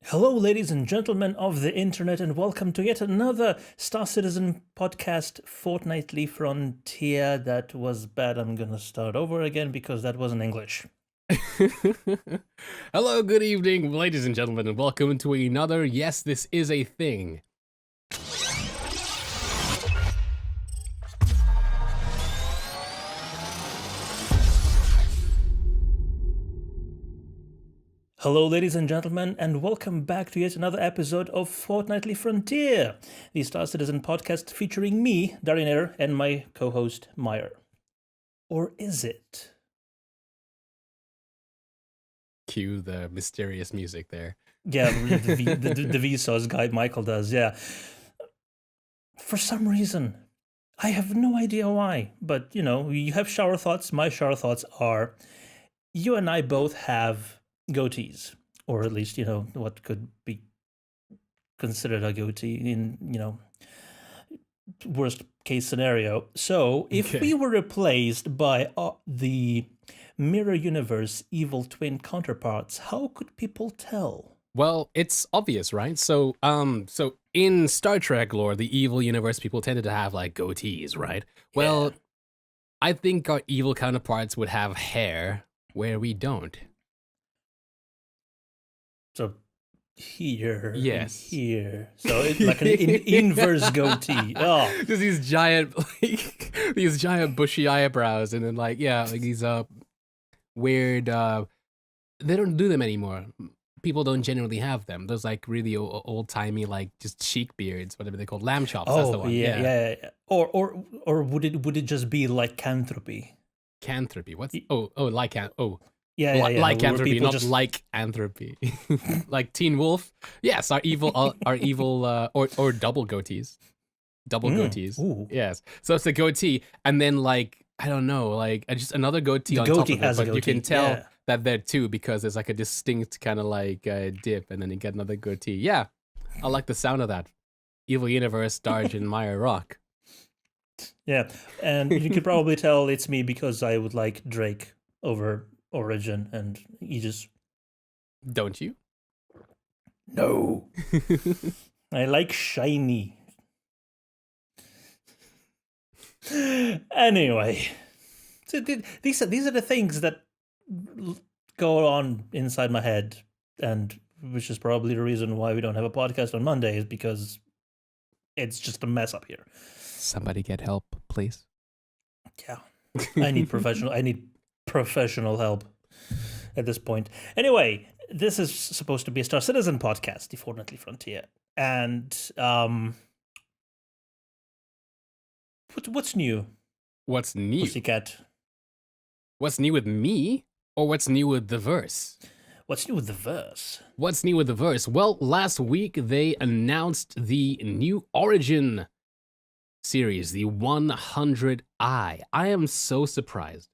Hello, ladies and gentlemen of the internet, and welcome to yet another Star Citizen podcast, Fortnightly Frontier. That was bad. I'm gonna start over again because that wasn't English. Hello, good evening, ladies and gentlemen, and welcome to another Yes, This Is a Thing. Hello, ladies and gentlemen, and welcome back to yet another episode of Fortnightly Frontier, the Star Citizen podcast featuring me, Darjanator, and my co-host, Myre. Or is it? Cue the mysterious music there. Yeah, the Vsauce guy Michael does, yeah. For some reason, I have no idea why, but you have shower thoughts. My shower thoughts are you and I both have goatees, or at least, what could be considered a goatee in, worst case scenario. So if we were replaced by the mirror universe evil twin counterparts, how could people tell? Well, it's obvious, right? So in Star Trek lore, the evil universe people tended to have like goatees, right? Well, Yeah. I think our evil counterparts would have hair where we don't. So here, yes, here. So it's like an inverse goatee. Oh, just these giant, these giant bushy eyebrows, and then like these weird. They don't do them anymore. People don't generally have them. Those like really old timey, like just cheek beards, whatever they call lamb chops. That's the one. Yeah. Or would it just be lycanthropy? Canthropy. What's lycanthropy? Oh. Yeah. Lycanthropy, not just like anthropy. Like Teen Wolf. Yes, our evil or double goatees. Double goatees. Ooh. Yes. So it's a goatee, and then like I don't know, like just another goatee on top of it, but you can tell that they're two because there's like a distinct kind of like dip, and then you get another goatee. Yeah, I like the sound of that. Evil Universe, Darjanator and Myre rock. Yeah, and you could probably tell it's me because I would like Drake over Origin and Aegis. Don't you? No. I like shiny. Anyway, so these are the things that go on inside my head, and which is probably the reason why we don't have a podcast on Mondays, because it's just a mess up here. Somebody get help, please. Yeah, I need professional help at this point. Anyway, this is supposed to be a Star Citizen podcast, the Fortnightly Frontier, and what's new? What's new? Pussycat. What's new with me, or what's new with the verse? What's new with the verse? What's new with the verse? Well, last week they announced the new Origin series, the 100i. I am so surprised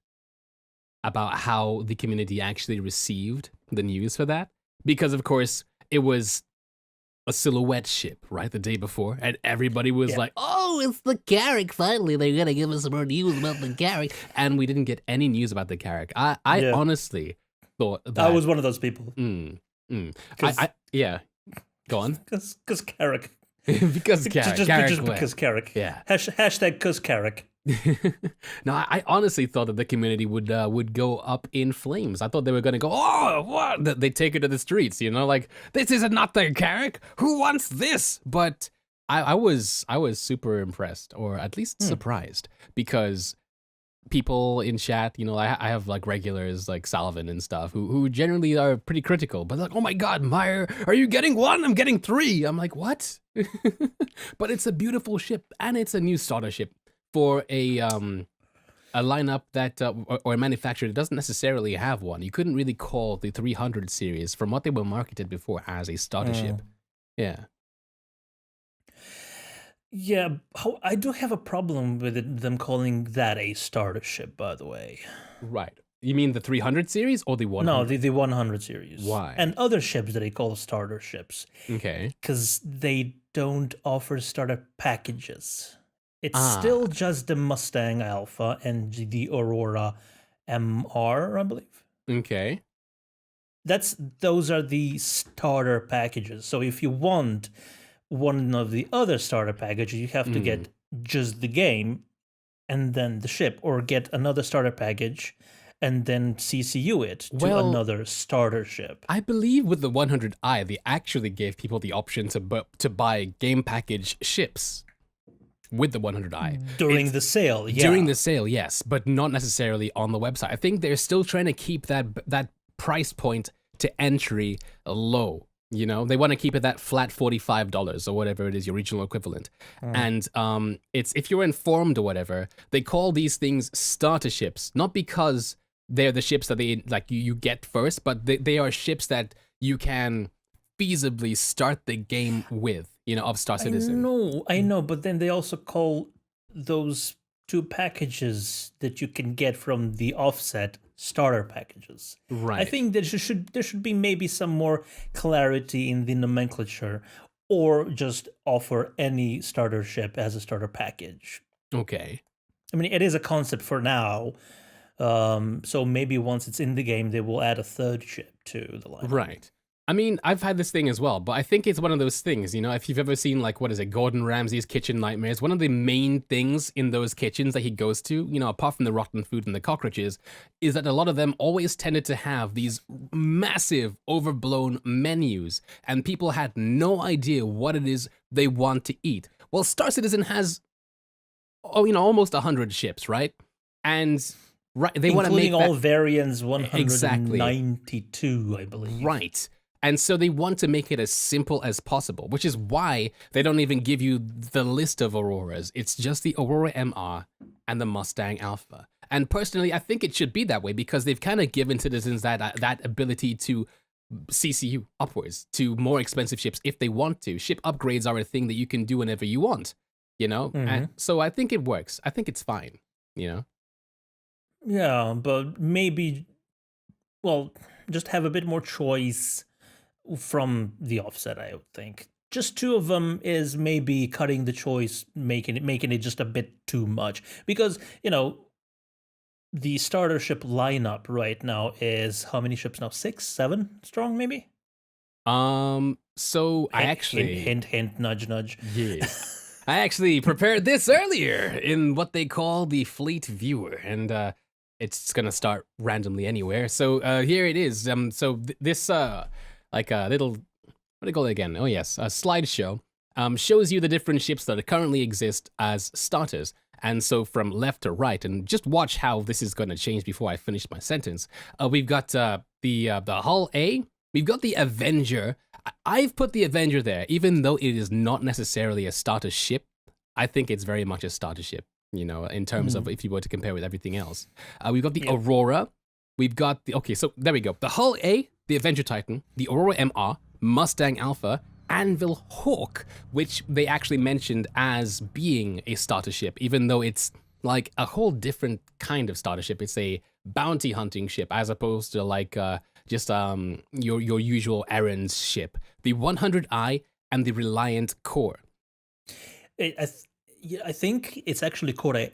about how the community actually received the news for that, because of course it was a silhouette ship, right, the day before, and everybody was like, oh, it's the Carrack, finally they're gonna give us some more news about the Carrack, and we didn't get any news about the Carrack. I honestly thought that I was one of those people. Yeah, go on. Because Carrack. Because Carrack. Just because Carrack. Yeah. Hashtag cause Carrack. No, I honestly thought that the community would go up in flames. I thought they were going to go, oh, what? They take it to the streets, like, this is not the Carrack. Who wants this? But I was super impressed, or at least surprised, because people in chat, I have like regulars like Salvin and stuff who generally are pretty critical, but like, oh my God, Myre, are you getting one? I'm getting 3. I'm like, what? But it's a beautiful ship, and it's a new starter ship for a lineup that or a manufacturer that doesn't necessarily have one. You couldn't really call the 300 series, from what they were marketed before, as a starter ship. Yeah. Yeah, I do have a problem with them calling that a starter ship, by the way. Right. You mean the 300 series or the 100? No, the 100 series. Why? And other ships that they call starter ships. Okay. Because they don't offer starter packages. It's still just the Mustang Alpha and the Aurora MR, I believe. Okay. those are the starter packages. So if you want one of the other starter packages, you have to get just the game and then the ship, or get another starter package and then CCU it to another starter ship. I believe with the 100i, they actually gave people the option to buy game package ships with the 100i. During the sale, yeah. During the sale, yes, but not necessarily on the website. I think they're still trying to keep that price point to entry low. You know, they want to keep it that flat $45 or whatever it is, your regional equivalent. And it's, if you're informed or whatever, they call these things starter ships, not because they're the ships that they you get first, but they are ships that you can feasibly start the game with, you know, of Star Citizen. I know, but then they also call those two packages that you can get from the offset starter packages. Right. I think there should be maybe some more clarity in the nomenclature, or just offer any starter ship as a starter package. Okay. I mean, it is a concept for now. So maybe once it's in the game, they will add a third ship to the line. Right. I mean, I've had this thing as well, but I think it's one of those things, you know, if you've ever seen, like, what is it, Gordon Ramsay's Kitchen Nightmares, one of the main things in those kitchens that he goes to, you know, apart from the rotten food and the cockroaches, is that a lot of them always tended to have these massive, overblown menus, and people had no idea what it is they want to eat. Well, Star Citizen has, almost 100 ships, right? And they want to make including all variants, 192, exactly. I believe. Right. And so they want to make it as simple as possible, which is why they don't even give you the list of Auroras. It's just the Aurora MR and the Mustang Alpha. And personally, I think it should be that way, because they've kind of given citizens that ability to CCU upwards to more expensive ships if they want to. Ship upgrades are a thing that you can do whenever you want, you know? And so I think it works. I think it's fine, you know? Yeah, but maybe, just have a bit more choice from the offset, I would think. Just two of them is maybe cutting the choice, making it just a bit too much. Because, the starter ship lineup right now is how many ships now? 6, 7 strong, maybe? So I actually... Hint, nudge, nudge. Yeah. I actually prepared this earlier in what they call the Fleet Viewer, and it's gonna start randomly anywhere. So here it is. This like a little, what do you call it again? Oh yes, a slideshow shows you the different ships that currently exist as starters. And so from left to right, and just watch how this is gonna change before I finish my sentence. We've got the Hull A. We've got the Avenger. I've put the Avenger there, even though it is not necessarily a starter ship. I think it's very much a starter ship, in terms of if you were to compare with everything else. We've got the Aurora. We've got so there we go. The Hull A, the Avenger Titan, the Aurora MR, Mustang Alpha, Anvil Hawk, which they actually mentioned as being a starter ship, even though it's like a whole different kind of starter ship. It's a bounty hunting ship as opposed to like just your usual errands ship. The 100i and the Reliant Core. I think it's actually Core A,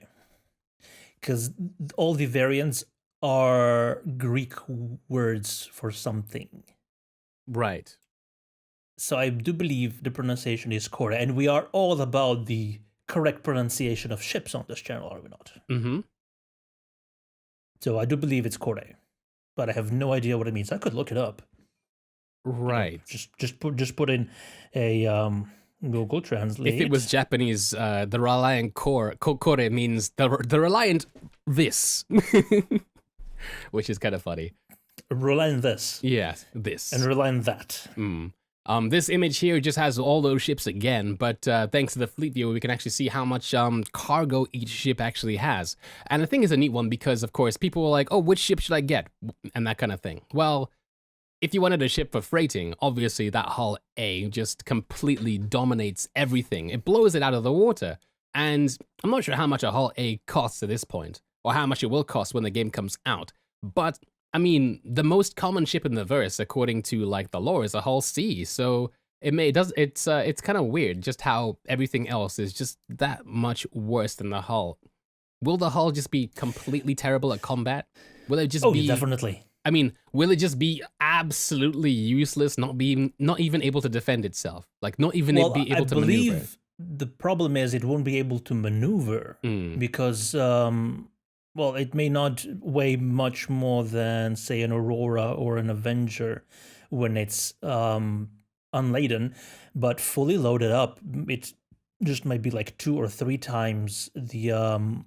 because all the variants are Greek words for something. Right. So I do believe the pronunciation is Core A, and we are all about the correct pronunciation of ships on this channel, are we not? Mm-hmm. So I do believe it's Core A, but I have no idea what it means. I could look it up. Right. Just put in a Google Translate. If it was Japanese, the Reliant Core means the Reliant this, which is kind of funny. Reliant this. Yes, this. And Reliant that. This image here just has all those ships again, but thanks to the Fleet Viewer, we can actually see how much cargo each ship actually has. And I think it's a neat one because, of course, people were like, oh, which ship should I get? And that kind of thing. Well, if you wanted a ship for freighting, obviously that Hull A just completely dominates everything. It blows it out of the water. And I'm not sure how much a Hull A costs at this point, or how much it will cost when the game comes out. But I mean, the most common ship in the verse, according to like the lore, is a Hull C. So it's kind of weird just how everything else is just that much worse than the Hull. Will the Hull just be completely terrible at combat? Will it just be definitely I mean, will it just be absolutely useless, not even able to defend itself, like not even Well, be I able to maneuver? believe the problem is it won't be able to maneuver Mm. because, well, it may not weigh much more than, say, an Aurora or an Avenger when it's unladen, but fully loaded up, it just might be like 2 or 3 times the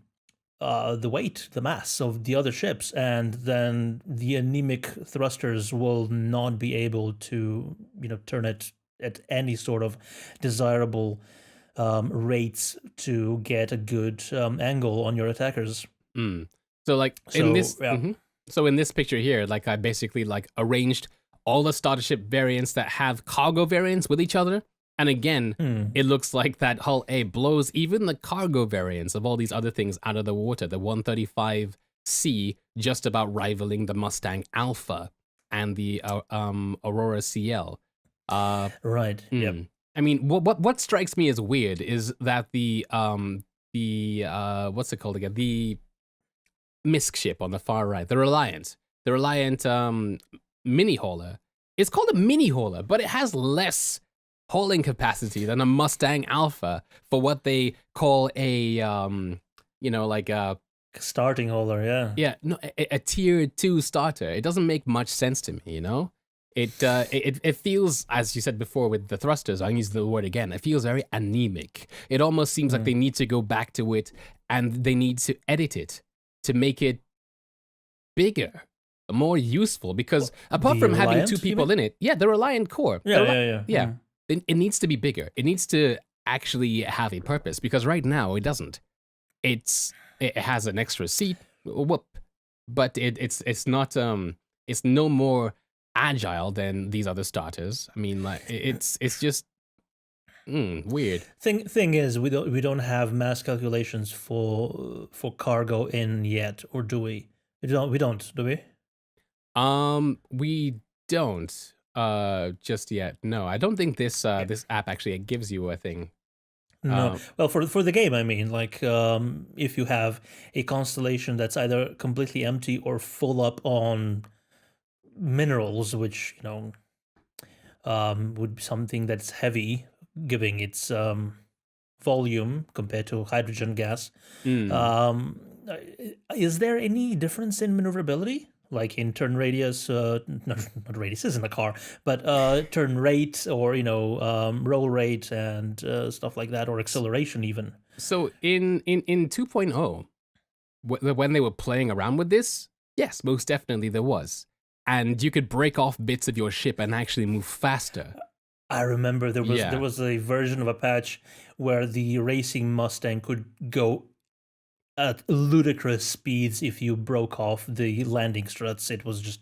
weight, the mass of the other ships, and then the anemic thrusters will not be able to, turn it at any sort of desirable rates to get a good angle on your attackers. Mm. So like in So this, yeah, so in this picture here, like I basically like arranged all the starter ship variants that have cargo variants with each other, and again, it looks like that hull A blows even the cargo variants of all these other things out of the water. The 135C just about rivaling the Mustang Alpha and the Aurora CL. right. Yep. I mean, what strikes me as weird is that the what's it called again? The MISC ship on the far right, the Reliant mini hauler. It's called a mini hauler, but it has less hauling capacity than a Mustang Alpha for what they call a like a Starting hauler, yeah. yeah, no, a tier 2 starter. It doesn't make much sense to me, It feels, as you said before with the thrusters, I'm using the word again, it feels very anemic. It almost seems like they need to go back to it and they need to edit it to make it bigger, more useful, because apart The from having Reliant, 2 you people in it, the Reliant core. Yeah. It needs to be bigger. It needs to actually have a purpose, because right now it doesn't. It has an extra seat, whoop, but it's not it's no more agile than these other starters. I mean, like it's just weird. Thing is, we don't have mass calculations for cargo in yet, or do we? We don't, do we? We don't just yet. No, I don't think this this app actually gives you a thing. No. Well, for the game, I mean, like, if you have a constellation that's either completely empty or full up on minerals, which would be something that's heavy, giving its volume compared to hydrogen gas. Is there any difference in maneuverability? Like in turn radius, not radius isn't a car, but turn rate, or roll rate and stuff like that, or acceleration even. So in 2.0, when they were playing around with this, yes, most definitely there was, and you could break off bits of your ship and actually move faster. I remember there was a version of a patch where the racing Mustang could go at ludicrous speeds if you broke off the landing struts. It was just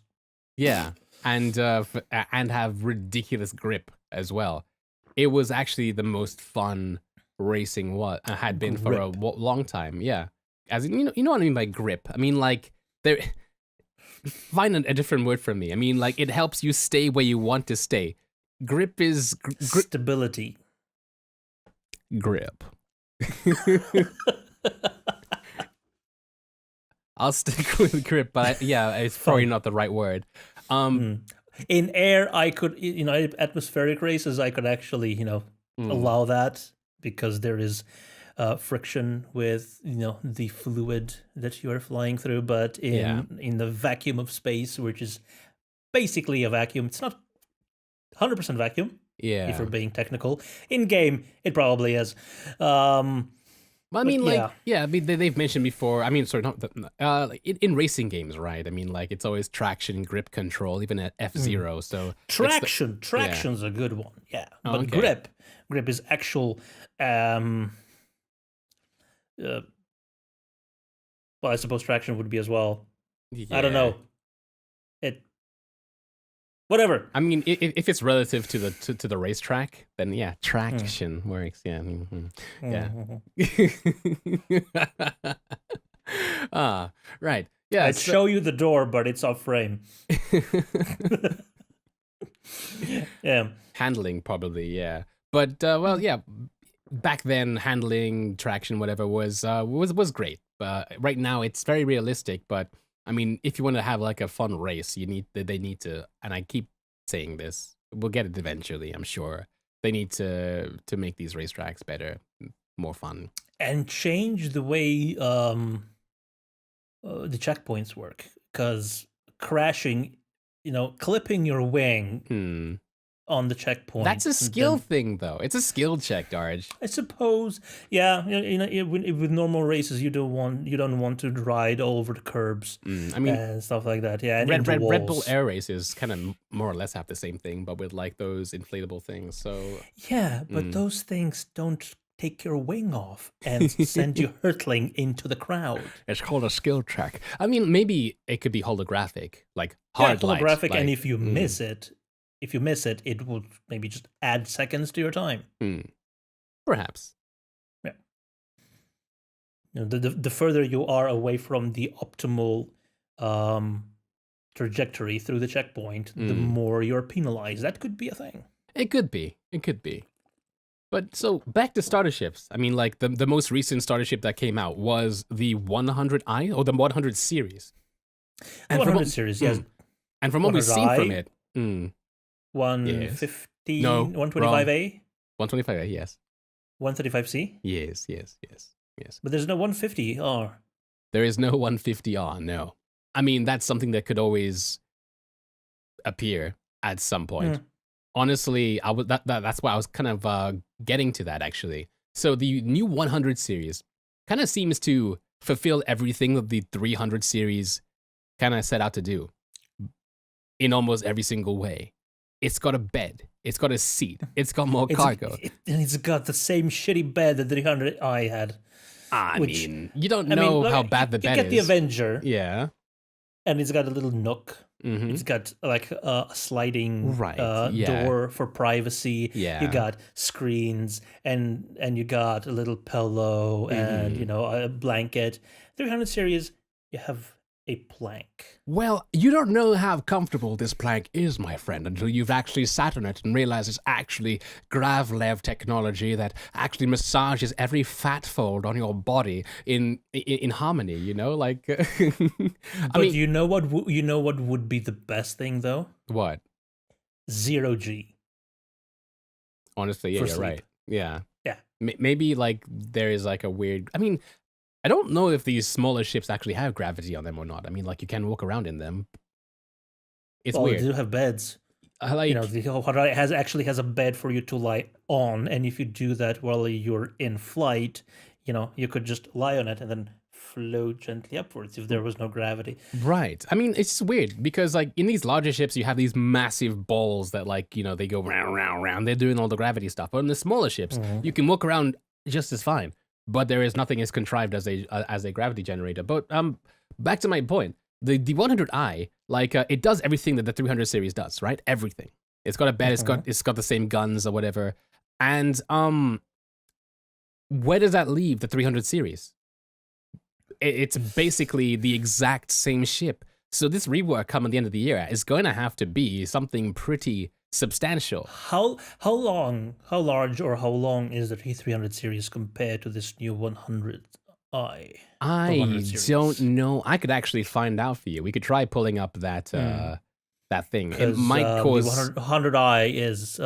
and have ridiculous grip as well. It was actually the most fun racing had been for a long time. Yeah, as in, you know what I mean by grip. I mean, like, there. Find a different word for me. I mean, like, it helps you stay where you want to stay. Grip is stability. Grip. I'll stick with grip, but it's probably not the right word. In air, I could, atmospheric races, I could actually, allow that, because there is friction with, the fluid that you are flying through. But in the vacuum of space, which is basically a vacuum, it's not 100% vacuum. Yeah. If we're being technical, in game, it probably is. Well, I mean, they've mentioned before. I mean, sorry, not in racing games, right? I mean, like, it's always traction, grip control, even at F0. So traction's a good one, but grip is actual. Well, I suppose traction would be as well. Yeah. I don't know. Whatever. I mean, if it's relative to the racetrack, then traction works. Yeah. Right. Yeah. I'd show you the door, but it's off frame. Yeah. Handling probably, yeah. But back then, handling, traction, whatever was great. Right now, it's very realistic, but I mean, if you want to have like a fun race, they need to, and I keep saying this, we'll get it eventually, I'm sure. They need to make these racetracks better, more fun, and change the way the checkpoints work, because crashing, clipping your wing on the checkpoint. That's a skill thing, though. It's a skill check, Darj. I suppose, yeah. With normal races, you don't want to ride all over the curbs. I mean, and stuff like that. Yeah, and Red Bull Air races kind of more or less have the same thing, but with like those inflatable things. So yeah, but those things don't take your wing off and send you hurtling into the crowd. It's called a skill check. I mean, maybe it could be holographic, like hard light. Holographic, and if you miss it, it will maybe just add seconds to your time. Perhaps. Yeah. The further you are away from the optimal trajectory through the checkpoint, the more you're penalized. That could be a thing. It could be. But so back to starter ships. I mean, like the most recent starter ship that came out was the 100i or the 100 series. And 100 series, yes. And from what we've seen from it, 150, no, 125A? 125A, yes. 135C? Yes. But there's no 150R. There is no 150R, no. I mean, that's something that could always appear at some point. Honestly, that's why I was kind of getting to that, actually. So the new 100 series kind of seems to fulfill everything that the 300 series kind of set out to do in almost every single way. It's got a bed. It's got a seat. It's got more cargo. And it's got the same shitty bed that the 300i had. I mean, you don't know how bad the bed is. You get the Avenger. Yeah. And it's got a little nook. It's got like a sliding door for privacy. Yeah. You got screens and you got a little pillow and a blanket. 300 series, you have a plank. Well, you don't know how comfortable this plank is, my friend, until you've actually sat on it and realized it's actually Gravlev technology that actually massages every fat fold on your body in harmony. Like. But you know what would be the best thing though? What? 0G. Honestly, yeah, you're sleep. right. Yeah. Yeah. Maybe like there is like a weird. I mean, I don't know if these smaller ships actually have gravity on them or not. I mean, like you can walk around in them. It's weird. They do have beds. The Hot has a bed for you to lie on, and if you do that while you're in flight, you could just lie on it and then float gently upwards if there was no gravity. Right. I mean, it's weird because like in these larger ships, you have these massive balls that like they go round, round, round. They're doing all the gravity stuff. But in the smaller ships, you can walk around just as fine. But there is nothing as contrived as a gravity generator. But back to my point, the 100i, like it does everything that the 300 series does, right? Everything. It's got a bed. It's got the same guns or whatever. And where does that leave the 300 series? It's basically the exact same ship. So this rework come at the end of the year is going to have to be something pretty substantial. How large or how long is the 300 series compared to this new 100i? I don't know. I could actually find out for you. We could try pulling up that that thing. It might cause 100i is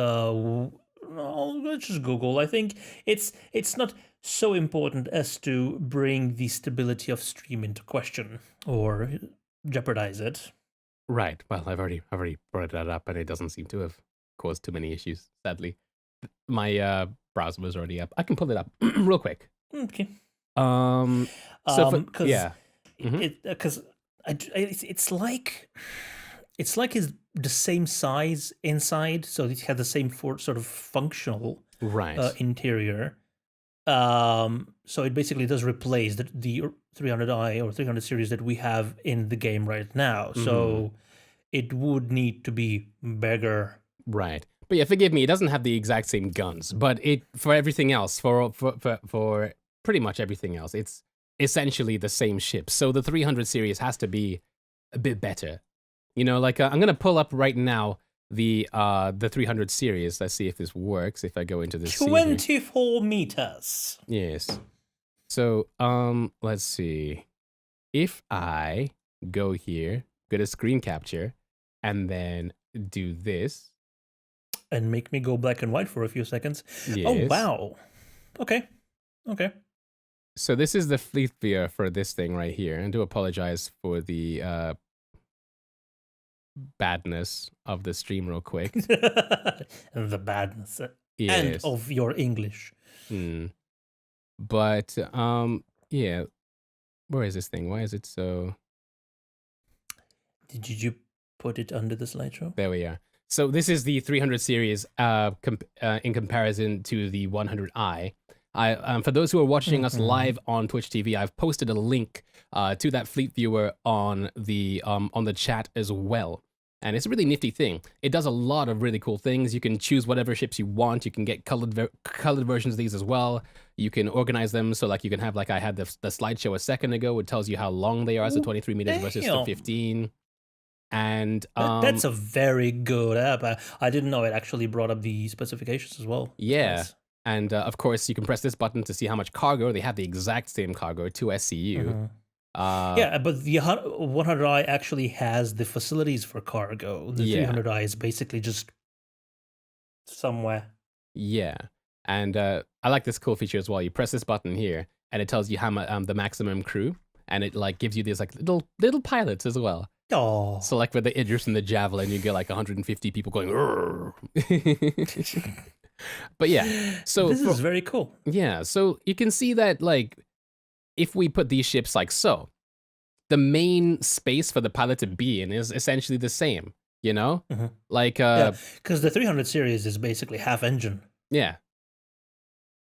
let's just Google. I think it's not so important as to bring the stability of stream into question or jeopardize it. Right. Well, I've already brought that up, and it doesn't seem to have caused too many issues. Sadly, my browser was already up. I can pull it up real quick. Okay. Because it's like it's the same size inside, so it had the same sort of functional interior. So it basically does replace the 300i or 300 series that we have in the game right now. So it would need to be bigger. Right. But yeah, forgive me, it doesn't have the exact same guns, but for everything else, for pretty much everything else, it's essentially the same ship. So the 300 series has to be a bit better. Like I'm going to pull up right now the 300 series. Let's see if this works. If I go into this 24 meters. Yes. So let's see. If I go here, go to screen capture, and then do this. And make me go black and white for a few seconds. Yes. Oh, wow. Okay. So this is the fleet view for this thing right here. And I do apologize for the badness of the stream real quick. The badness. Yes. And of your English. But, yeah. Where is this thing? Why is it so... Did you put it under the slideshow? There we are. So this is the 300 series in comparison to the 100i. For those who are watching us live on Twitch TV, I've posted a link to that fleet viewer on the chat as well. And it's a really nifty thing. It does a lot of really cool things. You can choose whatever ships you want. You can get colored versions of these as well. You can organize them so like you can have, like I had the slideshow a second ago. It tells you how long they are, so 23 meters versus the 15. And that's a very good app. I didn't know it actually brought up the specifications as well. Yeah. Nice. And of course, you can press this button to see how much cargo. They have the exact same cargo, 2 SCU. Yeah, but the 100i actually has the facilities for cargo. The 300i is basically just somewhere. Yeah. And I like this cool feature as well. You press this button here, and it tells you how much the maximum crew, and it like gives you these like little pilots as well. Oh. So like with the Idris and the Javelin, you get like 150 people going. But yeah, so this is very cool. Yeah, so you can see that like if we put these ships like so, the main space for the pilot to be in is essentially the same. You know, like because the 300 series is basically half engine. Yeah.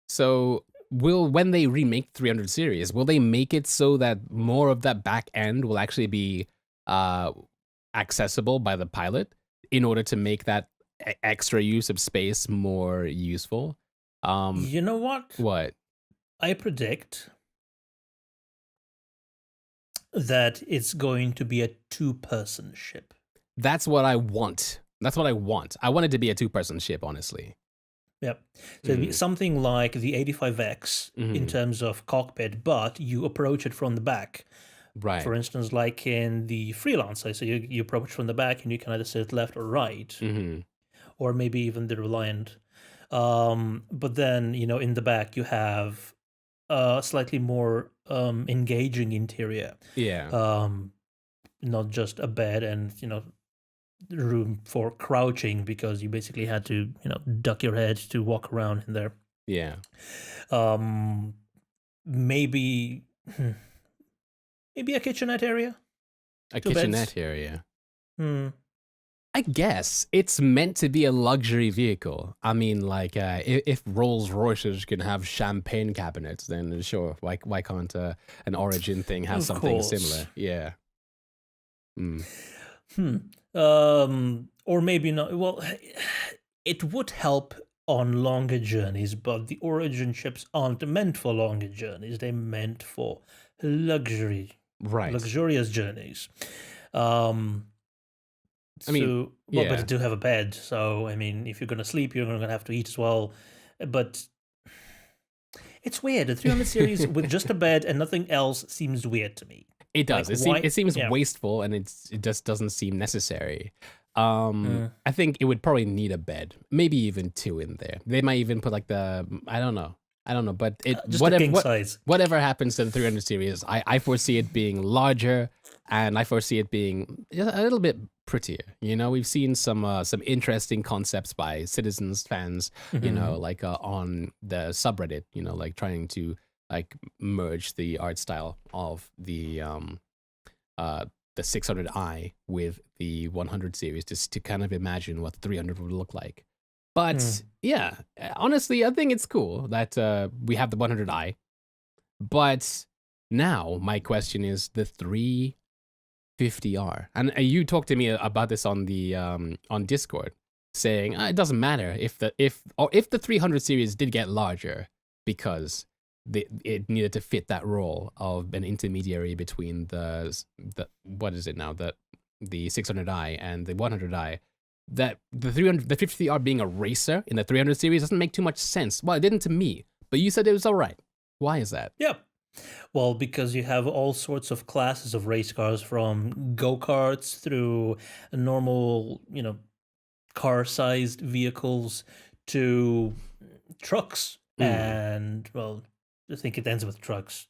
So when they remake 300 series, will they make it so that more of that back end will actually be accessible by the pilot in order to make that extra use of space more useful? You know what? What? I predict that it's going to be a 2-person ship. That's what I want. I want it to be a 2-person ship, honestly. Yep. So it'd be something like the 85X in terms of cockpit, but you approach it from the back. Right. For instance, like in the Freelancer, so you approach from the back and you can either sit left or right, or maybe even the Reliant. But then, in the back you have a slightly more engaging interior. Yeah. Not just a bed and, room for crouching because you basically had to, duck your head to walk around in there. Yeah. Maybe a kitchenette area. A 2 kitchenette beds. area. I guess it's meant to be a luxury vehicle. I mean, like, if Rolls Royces can have champagne cabinets, then sure, why can't an Origin thing have Of something course. similar? Yeah. Or maybe not. Well, it would help on longer journeys, but the Origin ships aren't meant for longer journeys. They're meant for luxurious journeys. I mean, so, well, but it do have a bed. So, I mean, if you're going to sleep, you're going to have to eat as well. But it's weird. The 300 series with just a bed and nothing else seems weird to me. It does. Like, it seems wasteful, and it just doesn't seem necessary. I think it would probably need a bed, maybe even 2 in there. They might even put like I don't know, but just a king size. Whatever happens to the 300 series, I foresee it being larger, and I foresee it being just a little bit prettier. We've seen some interesting concepts by citizens, fans, like on the subreddit, like trying to like merge the art style of the 600i with the 100 series, just to kind of imagine what the 300 would look like. But yeah, honestly, I think it's cool that we have the 100i. But now my question is the 350R, and you talked to me about this on the on Discord, saying it doesn't matter if the 300 series did get larger because it needed to fit that role of an intermediary between the what is it now, the 600i and the 100i. That the 50R being a racer in the 300 series doesn't make too much sense. Well, it didn't to me, but you said it was all right. Why is that? Yeah. Well, because you have all sorts of classes of race cars, from go-karts through normal, car-sized vehicles to trucks. Mm. And, well, I think it ends with trucks.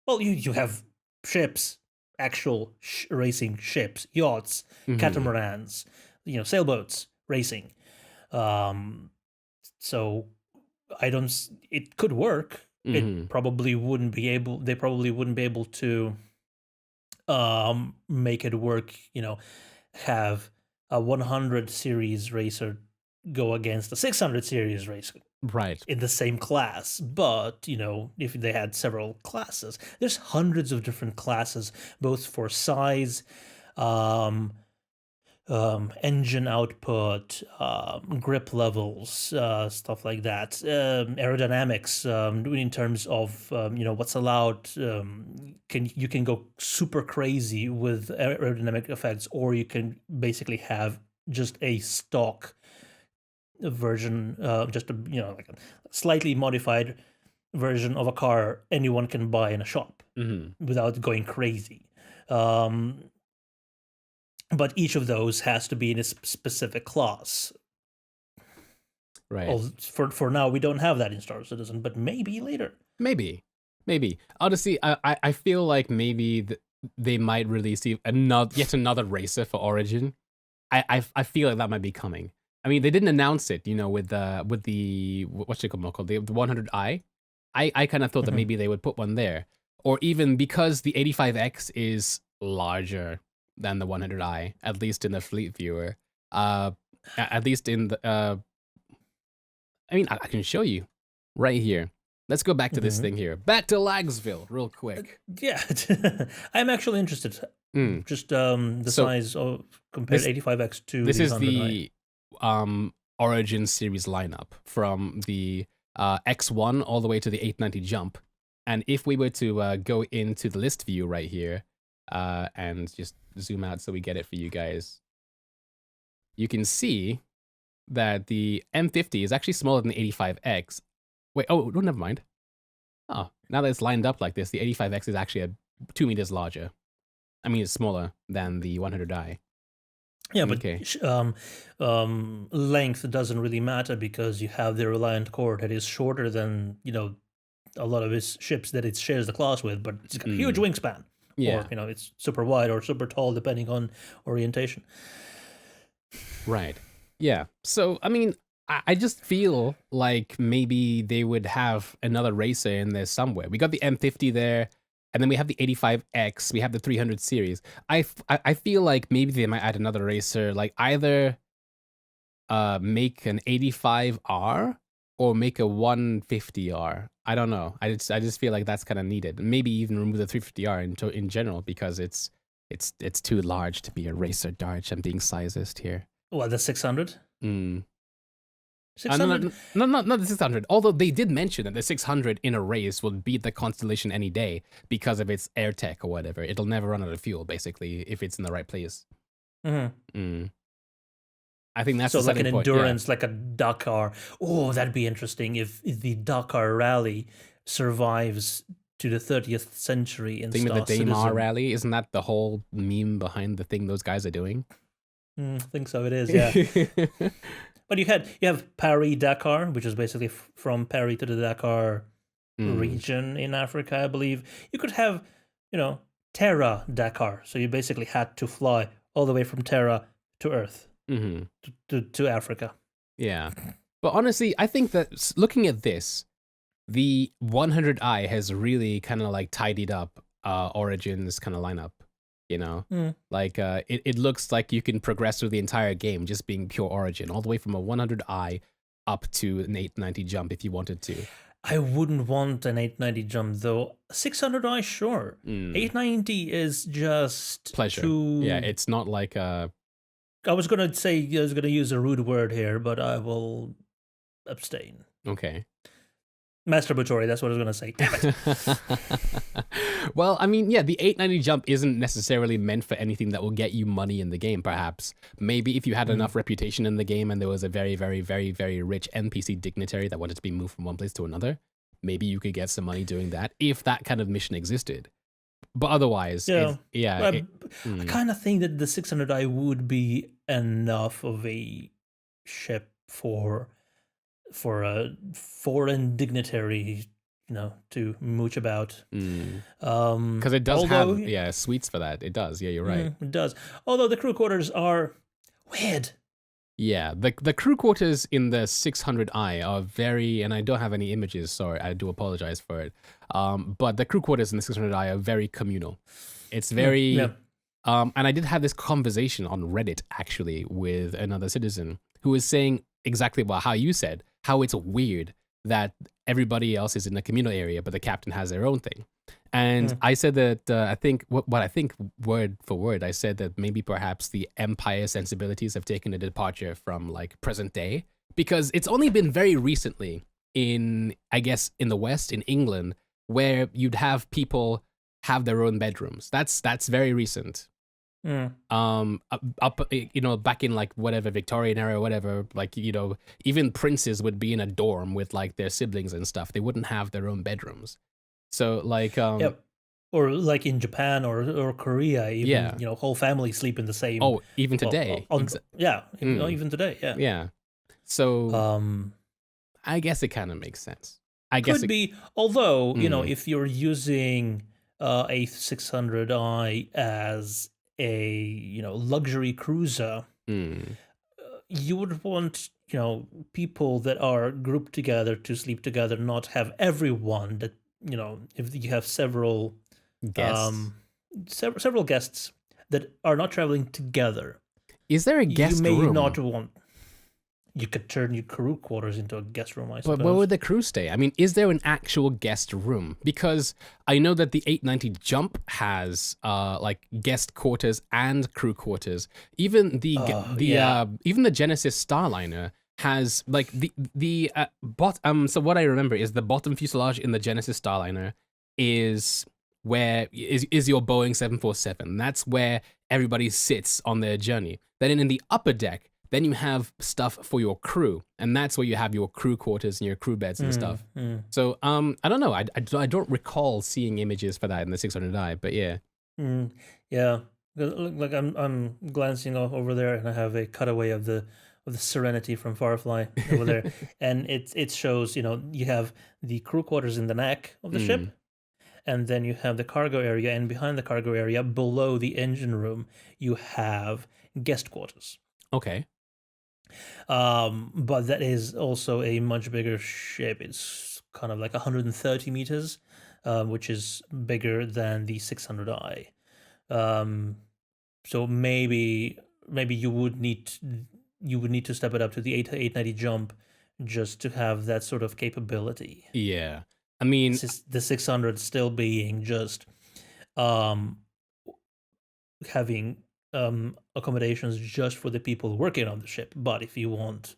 Well, you have ships, actual racing ships, yachts, Mhm. catamarans, sailboats racing. So I don't. It could work. Mhm. It probably wouldn't be able. They probably wouldn't be able to make it work. Have a 100 series racer go against a 600 series racer Right. in the same class. But if they had several classes, there's hundreds of different classes, both for size, engine output, grip levels, stuff like that, aerodynamics, in terms of what's allowed. You can go super crazy with aerodynamic effects, or you can basically have just a stock version, just like a slightly modified version of a car anyone can buy in a shop without going crazy. But each of those has to be in a specific class. Right. For now, we don't have that in Star Citizen, but maybe later. Maybe. Honestly, I feel like maybe they might release yet another racer for Origin. I feel like that might be coming. I mean, they didn't announce it, with the what's it called, the 100i. I kind of thought that maybe they would put one there, or even because the 85X is larger than the 100i, at least in the Fleet Viewer. At least in the I mean, I can show you right here. Let's go back to this thing here. Back to Lagsville, real quick. Yeah, I'm actually interested. Just the size of compared 85X to this is 100i. the Origin series lineup from the X1 all the way to the 890 jump. And if we were to go into the list view right here and just zoom out so we get it for you guys, you can see that the M50 is actually smaller than the 85X. Wait, oh, never mind. Oh, now that it's lined up like this, the 85X is actually 2 meters larger. I mean, it's smaller than the 100i. Yeah, but length doesn't really matter, because you have the Reliant core that is shorter than a lot of his ships that it shares the class with, but it's got a huge wingspan. Yeah. Or it's super wide or super tall depending on orientation. Right. Yeah. So I mean, I just feel like maybe they would have another racer in there somewhere. We got the M50 there, and then we have the 85X. We have the 300 series. I feel like maybe they might add another racer, like either make an 85R or make a 150R. I don't know. I just feel like that's kind of needed. Maybe even remove the 350R in general, because it's too large to be a racer. Darch, I'm being sizist here. What, the 600? 600? No, not the 600. Although they did mention that the 600 in a race will beat the Constellation any day because of its air tech or whatever. It'll never run out of fuel, basically, if it's in the right place. I think that's so the like an point. endurance, like a Dakar. Oh, that'd be interesting if the Dakar rally survives to the 30th century in Thing Star with the Citizen. Daymar rally, isn't that the whole meme behind the thing those guys are doing? I think so. It is, yeah. But you have Paris Dakar, which is basically from Paris to the Dakar region in Africa, I believe. You could have, Terra Dakar. So you basically had to fly all the way from Terra to Earth, to Africa. Yeah. But honestly, I think that looking at this, the 100i has really kind of like tidied up Origin's kind of lineup. Like it looks like you can progress through the entire game just being pure Origin, all the way from a 100i up to an 890 jump if you wanted to. I wouldn't want an 890 jump though. 600i, sure. 890 is just pleasure. Yeah, it's not like I was gonna use a rude word here, but I will abstain. Okay. Masturbatory, that's what I was gonna say. Damn it. Well, I mean, yeah, the 890 jump isn't necessarily meant for anything that will get you money in the game, perhaps. Maybe if you had enough reputation in the game and there was a very, very, very, very rich NPC dignitary that wanted to be moved from one place to another, maybe you could get some money doing that if that kind of mission existed. But otherwise, Yeah. yeah. I kind of think that the 600i would be enough of a ship for a foreign dignitary, to mooch about. Because it does have suites for that. It does. Yeah, you're right. It does. Although the crew quarters are weird. Yeah, the crew quarters in the 600i are very, and I don't have any images, sorry, I do apologize for it. But the crew quarters in the 600i are very communal. It's very, and I did have this conversation on Reddit actually with another citizen who was saying exactly about how you said, how it's weird that everybody else is in a communal area, but the captain has their own thing. And I said that I think what I think word for word, I said that maybe perhaps the Empire sensibilities have taken a departure from like present day, because it's only been very recently in, I guess, in the West, in England, where you'd have people have their own bedrooms. That's very recent. Up back in like whatever Victorian era or whatever, like, even princes would be in a dorm with like their siblings and stuff. They wouldn't have their own bedrooms. So like or like in Japan or Korea, even whole families sleep in the same. Oh, even today. Even today, yeah. Yeah. So I guess it kind of makes sense. I guess could be, although if you're using a 600i as a luxury cruiser, you would want people that are grouped together to sleep together, not have everyone that. If you have several guests, several guests that are not traveling together, is there a guest room? You may not want. You could turn your crew quarters into a guest room, I suppose. But where would the crew stay? I mean, is there an actual guest room? Because I know that the 890 Jump has like guest quarters and crew quarters. Even the even the Genesis Starliner has like so what I remember is the bottom fuselage in the Genesis Starliner is where is your Boeing 747. That's where everybody sits on their journey. Then in the upper deck, then you have stuff for your crew, and that's where you have your crew quarters and your crew beds and stuff. So I don't know. I don't recall seeing images for that in the 600i, but yeah. Yeah. Like I'm glancing over there, and I have a cutaway of the Serenity from Firefly over there, and it shows you have the crew quarters in the neck of the ship, and then you have the cargo area, and behind the cargo area, below the engine room, you have guest quarters. Okay. But that is also a much bigger ship. It's kind of like 130 meters, which is bigger than the 600i. So maybe you would need to step it up to the 890 Jump just to have that sort of capability. Yeah. I mean, the 600 still being just having accommodations just for the people working on the ship. But if you want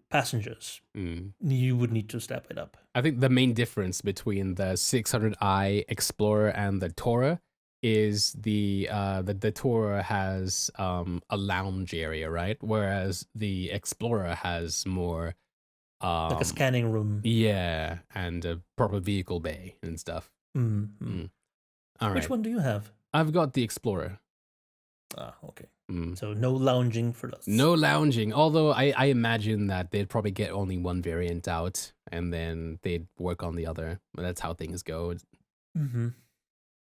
passengers, you would need to step it up. I think the main difference between the 600i Explorer and the Tourer is the Tourer has a lounge area, right? Whereas the Explorer has more like a scanning room. Yeah, and a proper vehicle bay and stuff. All right. Which one do you have? I've got the Explorer. Ah, okay. So no lounging for us. No lounging. Although I imagine that they'd probably get only one variant out, and then they'd work on the other. That's how things go.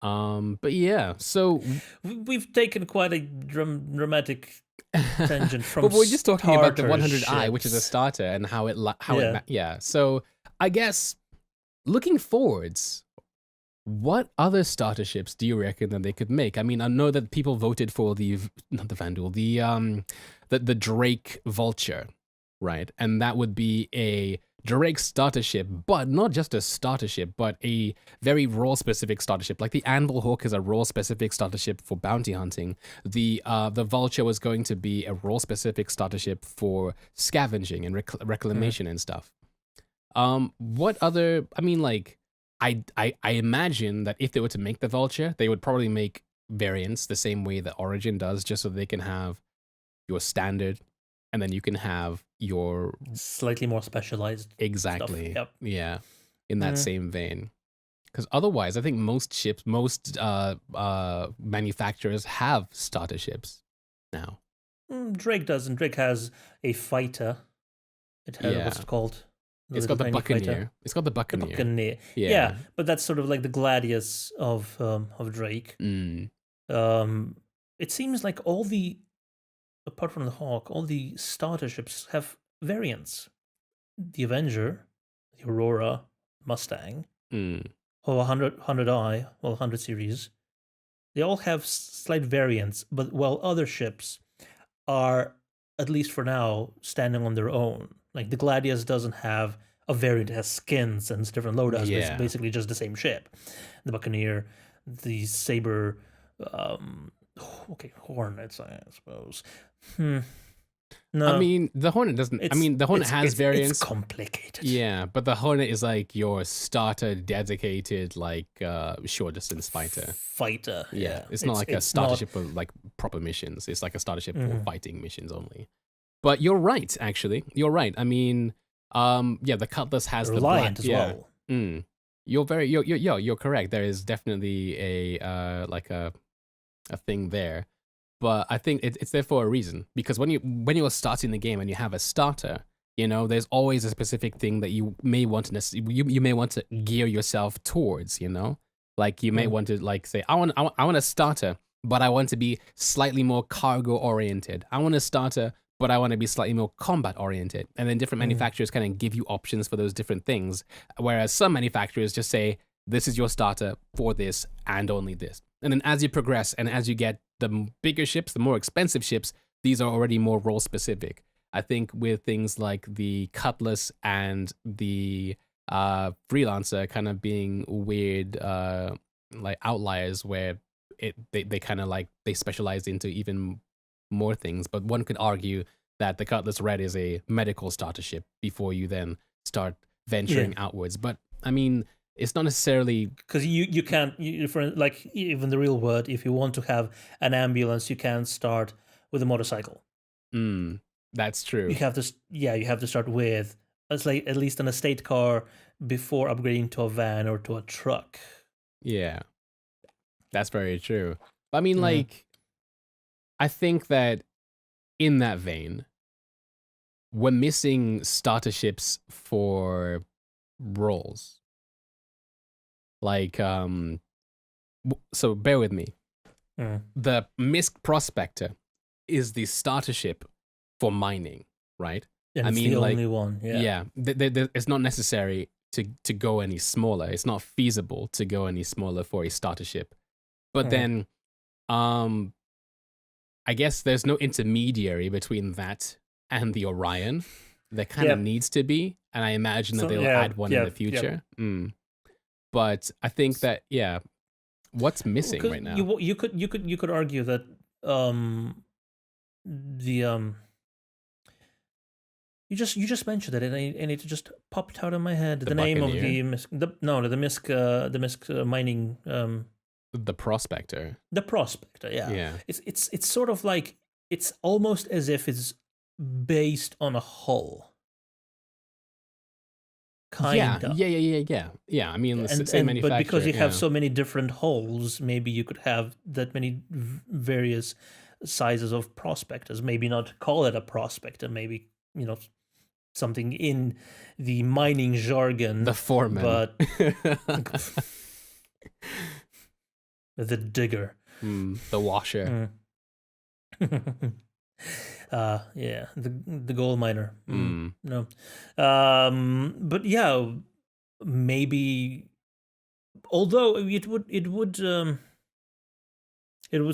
But yeah, so we've taken quite a dramatic tangent from. But we're just talking about the 100i, ships, which is a starter, and how it. So I guess looking forwards, what other starter ships do you reckon that they could make? I mean, I know that people voted for the Drake Vulture, right? And that would be a Drake starter ship, but not just a starter ship, but a very role-specific starter ship. Like the Anvil Hawk is a role-specific starter ship for bounty hunting. The Vulture was going to be a role-specific starter ship for scavenging and reclamation and stuff. What other? I mean, like, I imagine that if they were to make the Vulture, they would probably make variants the same way that Origin does, just so they can have your standard, and then you can have your Slightly more specialized exactly. Yep. Yeah, in that same vein. Because otherwise, I think most ships, most manufacturers have starter ships now. Drake doesn't. Drake has a fighter. It has Yeah. what's it called? The It's got the little tiny fighter. Buccaneer. It's got the The Buccaneer. Buccaneer. Yeah. Yeah, but that's sort of like the Gladius of Drake. Mm. It seems like apart from the Hawk, all the starter ships have variants. The Avenger, the Aurora, Mustang, Mm. or 100i, well, 100 series. They all have slight variants, but while other ships are, at least for now, standing on their own. Like the Gladius doesn't have a variant, it has skins and it's different loadouts, but it's Yeah. basically just the same ship. The Buccaneer, the Saber, Hornets, I suppose. No, I mean, the Hornet doesn't. I mean, the Hornet has variants. It's complicated. Yeah, but the Hornet is like your starter dedicated, like, short distance fighter. Fighter. Yeah. It's not like a starter ship for like proper missions. It's like a starter ship for fighting missions only. But you're right, actually. You're right. I mean, yeah, the Cutlass has Reliant the as well. Mm. You're correct. There is definitely a like a thing there. But I think it's there for a reason, because when you're starting the game and you have a starter, you know, there's always a specific thing that you may want to you may want to gear yourself towards, you know, like you may want to like say I want a starter, but I want to be slightly more cargo oriented. I want a starter, but I want to be slightly more combat oriented. And then different manufacturers kind of give you options for those different things, whereas some manufacturers just say this is your starter for this and only this. And then as you progress and as you get the bigger ships, the more expensive ships, these are already more role specific. I think with things like the Cutlass and the Freelancer kind of being weird like outliers where they kind of like they specialize into even more things. But one could argue that the Cutlass Red is a medical starter ship before you then start venturing outwards. But I mean, it's not necessarily because you can't for like even the real world. If you want to have an ambulance, you can't start with a motorcycle. That's true. You have to start with at least an estate car before upgrading to a van or to a truck. Yeah, that's very true. I mean, like, I think that in that vein, we're missing starter ships for roles. Like, so bear with me. The Misk Prospector is the starter ship for mining, right? And it's the only one. Yeah. It's not necessary to go any smaller. It's not feasible to go any smaller for a starter ship. But then, I guess there's no intermediary between that and the Orion. There kind of needs to be, and I imagine that they'll add one in the future. But I think that what's missing right now? You could argue that you just mentioned it, and it just popped out of my head. The name of the Misk mining the Prospector. The Prospector, yeah. It's sort of like it's almost as if it's based on a hull. Kinda. Yeah. I mean, the same manufacturer. But because you have so many different hulls, maybe you could have that many various sizes of prospectors. Maybe not call it a prospector. Maybe, something in the mining jargon. The foreman. But the digger. The washer. The gold miner. No, but yeah, maybe. Although it would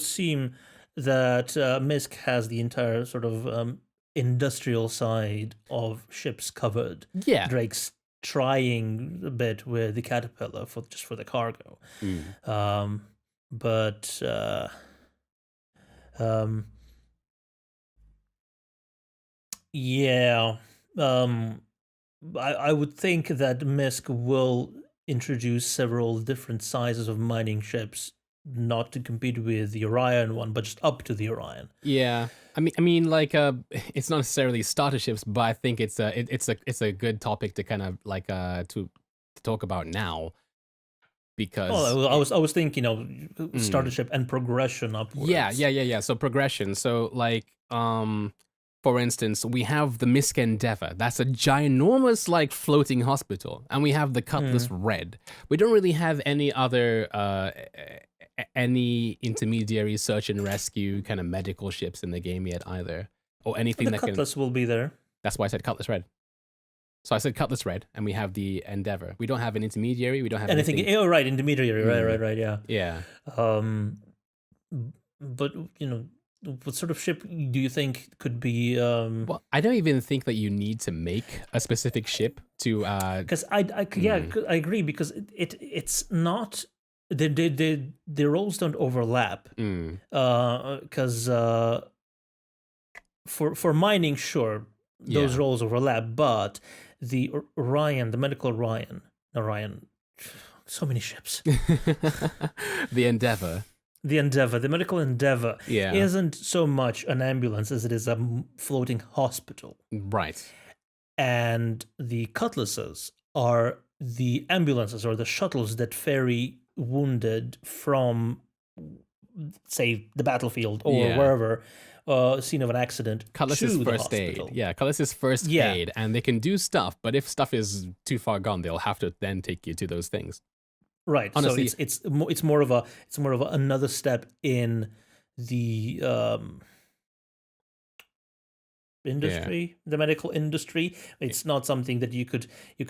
seem that Misk has the entire sort of industrial side of ships covered. Yeah, Drake's trying a bit with the Caterpillar for the cargo. But yeah, I would think that Misk will introduce several different sizes of mining ships not to compete with the Orion one, but just up to the Orion. Yeah, I mean, like, it's not necessarily starter ships, but I think it's a good topic to kind of like to talk about now because Oh, I was thinking, starter ship and progression upwards. yeah. So progression. So like, for instance, we have the Misk Endeavor. That's a ginormous like floating hospital, and we have the Cutlass Red. We don't really have any other any intermediary search and rescue kind of medical ships in the game yet either, or anything The that Cutlass will be there. That's why I said Cutlass Red. So I said Cutlass Red, and we have the Endeavor. We don't have an intermediary. We don't have anything. Oh, right, intermediary. Right. Yeah. Yeah. But what sort of ship do you think could be? Well, I don't even think that you need to make a specific ship to. Because I agree, because it's not the roles don't overlap. Because for mining, sure, those roles overlap, but the Orion, the medical Orion, so many ships. The Endeavor. The medical Endeavor Yeah. isn't so much an ambulance as it is a floating hospital. Right. And the Cutlasses are the ambulances or the shuttles that ferry wounded from, say, the battlefield or wherever, scene of an accident. Cutlass is first aid. Yeah, Cutlass is first aid, and they can do stuff, but if stuff is too far gone, they'll have to then take you to those things. Right. Honestly, so it's more of another step in the industry, the medical industry. It's not something that you could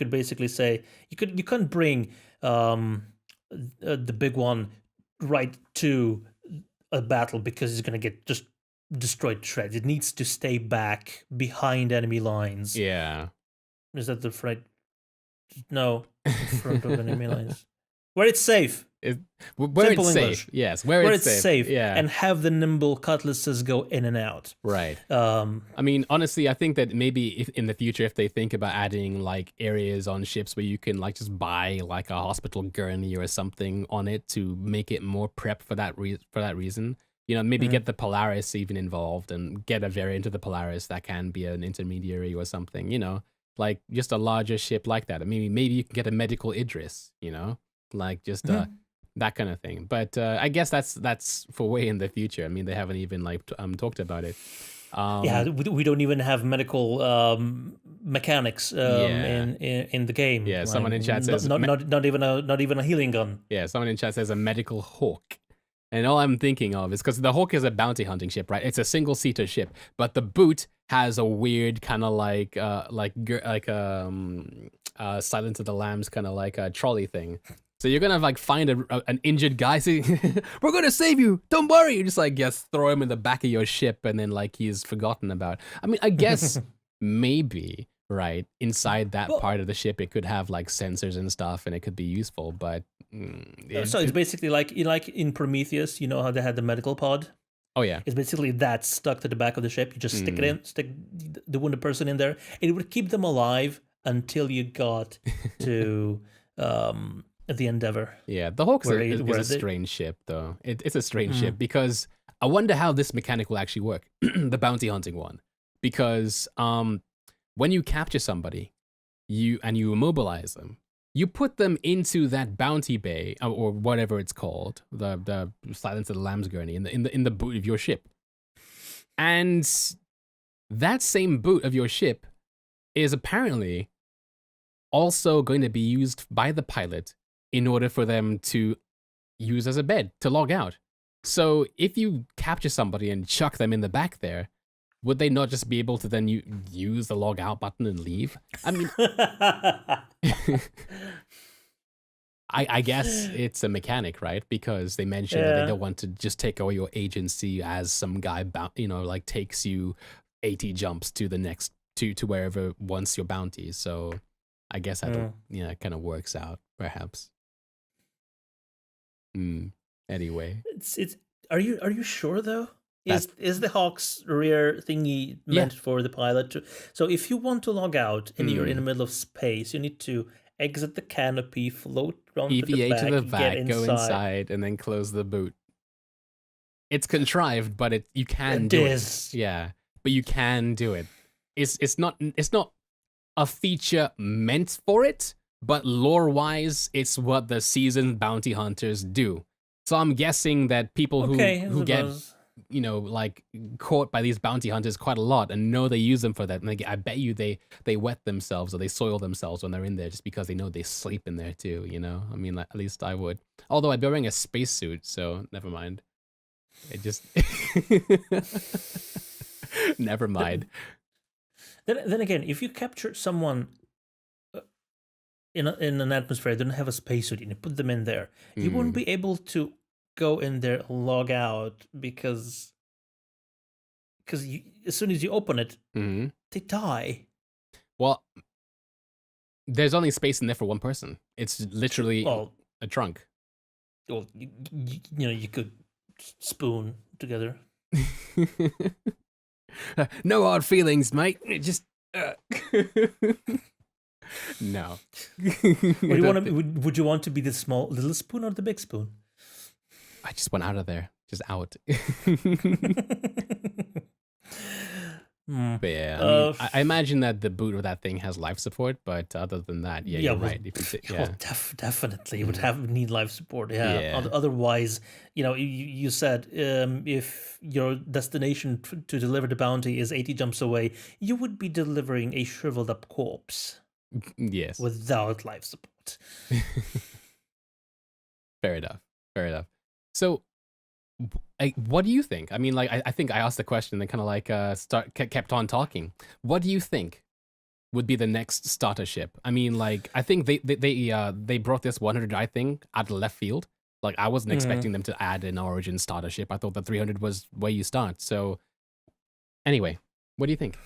basically say you couldn't bring the big one right to a battle because it's going to get just destroyed to shreds. It needs to stay back behind enemy lines. Yeah. Is that the right? No, in front of enemy lines. Where it's safe. Where Simple it's English. safe. Yes, where it's safe. Yeah. And have the nimble Cutlasses go in and out. Right. I mean, honestly, I think that maybe if, in the future, if they think about adding like areas on ships where you can like just buy like a hospital gurney or something on it to make it more prep for that reason, maybe get the Polaris even involved and get a variant of the Polaris that can be an intermediary or something, like just a larger ship like that. Maybe you can get a medical Idris, like just that kind of thing. But I guess that's for way in the future. I mean, they haven't even like talked about it. We don't even have medical mechanics in the game. Yeah, someone in chat says not even a healing gun. Yeah, someone in chat says a medical Hawk. And all I'm thinking of is because the Hawk is a bounty hunting ship, right? It's a single-seater ship, but the boot has a weird kind of like Silence of the Lambs kind of like a trolley thing. So you're gonna like find an injured guy saying, "We're gonna save you, don't worry." You just like throw him in the back of your ship, and then like he's forgotten about. I mean, I guess maybe right inside that part of the ship, it could have like sensors and stuff, and it could be useful, but. So it's basically like in Prometheus, you know how they had the medical pod? Oh yeah. It's basically that stuck to the back of the ship. You just stick the wounded person in there. It would keep them alive until you got to the Endeavor. Yeah, the Hawk's is a strange ship though. It's a strange ship because I wonder how this mechanic will actually work, the bounty hunting one. Because when you capture somebody, you immobilize them, you put them into that bounty bay or whatever it's called, the Silence of the Lambs gurney in the boot of your ship, and that same boot of your ship is apparently also going to be used by the pilot in order for them to use as a bed to log out. So if you capture somebody and chuck them in the back there, would they not just be able to then use the log out button and leave? I mean, I guess it's a mechanic, right? Because they mentioned that they don't want to just take away your agency as some guy, like takes you 80 jumps to the next, to wherever wants your bounty. So I guess that it kind of works out, perhaps. Anyway. Are you sure though? Is the Hawk's rear thingy meant for the pilot to? So if you want to log out and you're in the middle of space, you need to exit the canopy, float around EVA to the get back, go inside, and then close the boot. It's contrived, but you can It do is. it. Yeah, but you can do it. It's not a feature meant for it, but lore-wise, it's what the seasoned bounty hunters do. So I'm guessing that people who get like caught by these bounty hunters quite a lot and know they use them for that, and I bet you they wet themselves or they soil themselves when they're in there just because they know they sleep in there too. You know, I mean, like, at least I would. Although I'd be wearing a spacesuit, so never mind. It just never mind. Then again, if you captured someone in an atmosphere that didn't have a spacesuit and you put them in there, you wouldn't be able to go in there, log out, because as soon as you open it, they die. Well, there's only space in there for one person. It's literally a trunk. Well, you could spoon together. No hard feelings, mate. It just no. Would you want to be the little spoon or the big spoon? I just went out of there, just out. But yeah, I mean, I imagine that the boot of that thing has life support, but other than that, you're right. Definitely, it would need life support. Yeah. Otherwise, you said if your destination to deliver the bounty is 80 jumps away, you would be delivering a shriveled up corpse. Yes. Without life support. Fair enough. So, what do you think? I mean, like, I think I asked the question and kind of like kept on talking. What do you think would be the next starter ship? I mean, like, I think they brought this 100 thing out of left field. Like, I wasn't expecting them to add an Origin starter ship. I thought the 300 was where you start. So, anyway, what do you think?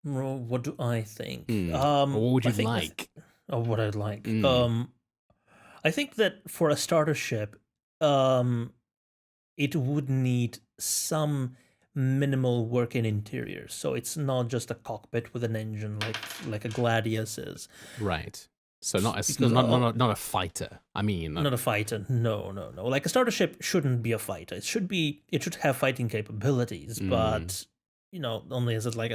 Well, what do I think? What would you like? What I'd like. I think that for a starter ship, it would need some minimal work in interior. So it's not just a cockpit with an engine like a Gladius is. Right. So not a fighter. I mean, not a fighter. No. Like a starter ship shouldn't be a fighter. It should have fighting capabilities, but only as like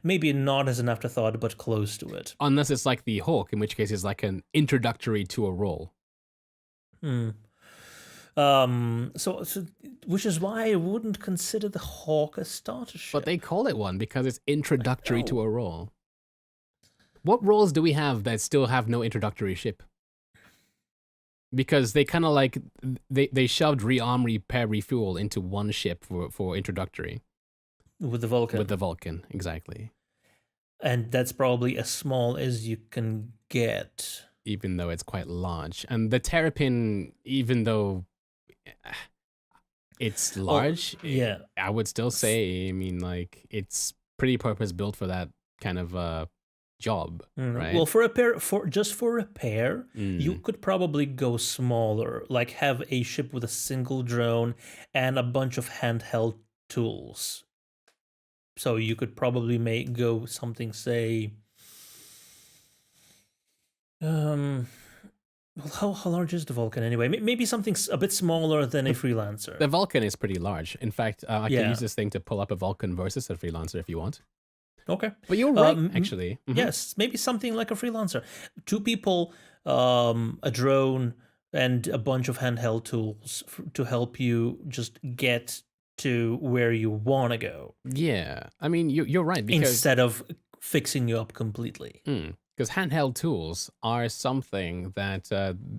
maybe not as an afterthought, but close to it. Unless it's like the Hawk, in which case it's like an introductory to a role. So which is why I wouldn't consider the Hawk a starter ship. But they call it one because it's introductory to a role. What roles do we have that still have no introductory ship? Because they kind of like they shoved rearm, repair, refuel into one ship for introductory. With the Vulcan. With the Vulcan, exactly. And that's probably as small as you can get. Even though it's quite large. And the Terrapin, even though it's large, I would still say, I mean, like, it's pretty purpose-built for that kind of job, right? Well, for repair, you could probably go smaller, like have a ship with a single drone and a bunch of handheld tools. So you could probably go something, say, well, how large is the Vulcan anyway? Maybe something a bit smaller than a Freelancer. The Vulcan is pretty large. In fact, I can use this thing to pull up a Vulcan versus a Freelancer if you want. Okay. But you're right, actually. Yes, maybe something like a Freelancer. 2 people, a drone, and a bunch of handheld tools to help you just get to where you want to go. Yeah. I mean, you're right. Because instead of fixing you up completely. Because handheld tools are something that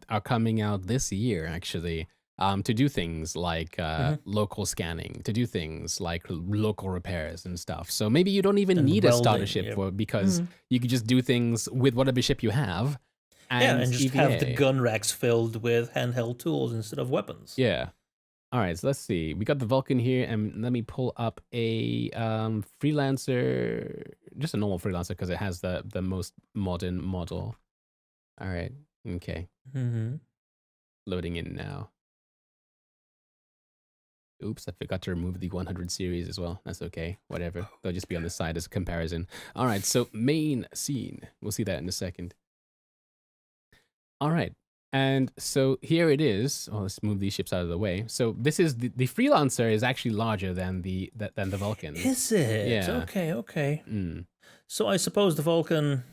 are coming out this year, actually, to do things like local scanning, to do things like local repairs and stuff. So maybe you don't even need a starter ship because you could just do things with whatever ship you have. And just have the gun racks filled with handheld tools instead of weapons. Yeah. All right, so let's see. We got the Vulcan here, and let me pull up a Freelancer, just a normal Freelancer because it has the most modern model. All right, okay. Loading in now. Oops, I forgot to remove the 100 series as well. That's okay, whatever. They'll just be on the side as a comparison. All right, so main scene. We'll see that in a second. All right. And so here it is. Oh, let's move these ships out of the way. So this is the Freelancer is actually larger than the Vulcan. Is it? Yeah. Okay. Mm. So I suppose the Vulcan.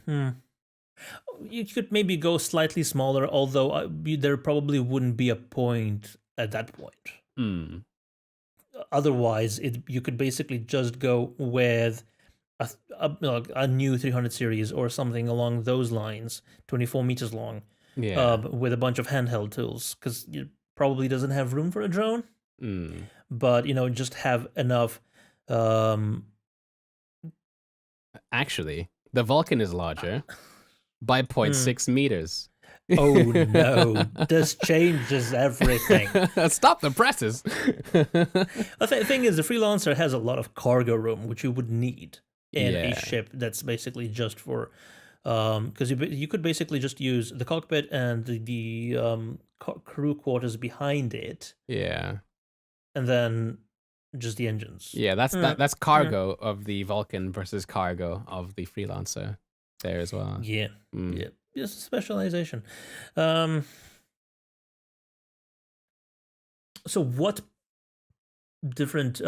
You could maybe go slightly smaller, although there probably wouldn't be a point at that point. Mm. Otherwise, you could basically just go with a new 300 series or something along those lines, 24 meters long, Yeah. with a bunch of handheld tools, because it probably doesn't have room for a drone. Mm. But just have enough. Actually, the Vulcan is larger by 0.6 meters. Oh no, this changes everything. Stop the presses. The thing is, the Freelancer has a lot of cargo room, which you would need in Yeah. a ship that's basically just for, because you could basically just use the cockpit and the crew quarters behind it, Yeah. and then just the engines. Yeah, that's cargo of the Vulcan versus cargo of the Freelancer there as well. Yeah. Mm. Yeah. Just specialization. So what different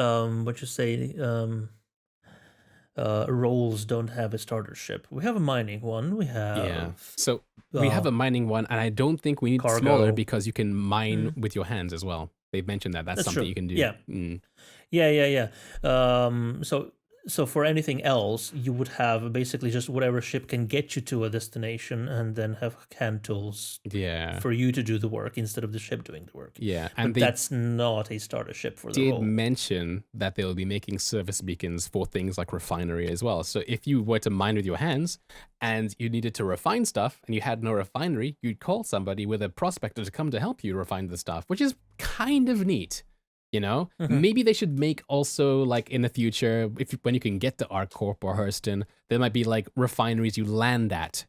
roles don't have a starter ship? We have a mining one. We have Yeah. So we have a mining one, and I don't think we need cargo. smaller because you can mine with your hands as well. They've mentioned that. That's something true. you can do. Yeah. Mm. Yeah. So for anything else, you would have basically just whatever ship can get you to a destination, and then have hand tools Yeah. for you to do the work instead of the ship doing the work. Yeah. And that's not a starter ship for the did role. mention that they will be making service beacons for things like refinery as well. So if you were to mine with your hands and you needed to refine stuff and you had no refinery, you'd call somebody with a prospector to come to help you refine the stuff, which is kind of neat. Maybe they should make also, like, in the future, when you can get to ArcCorp or Hurston, there might be like refineries you land at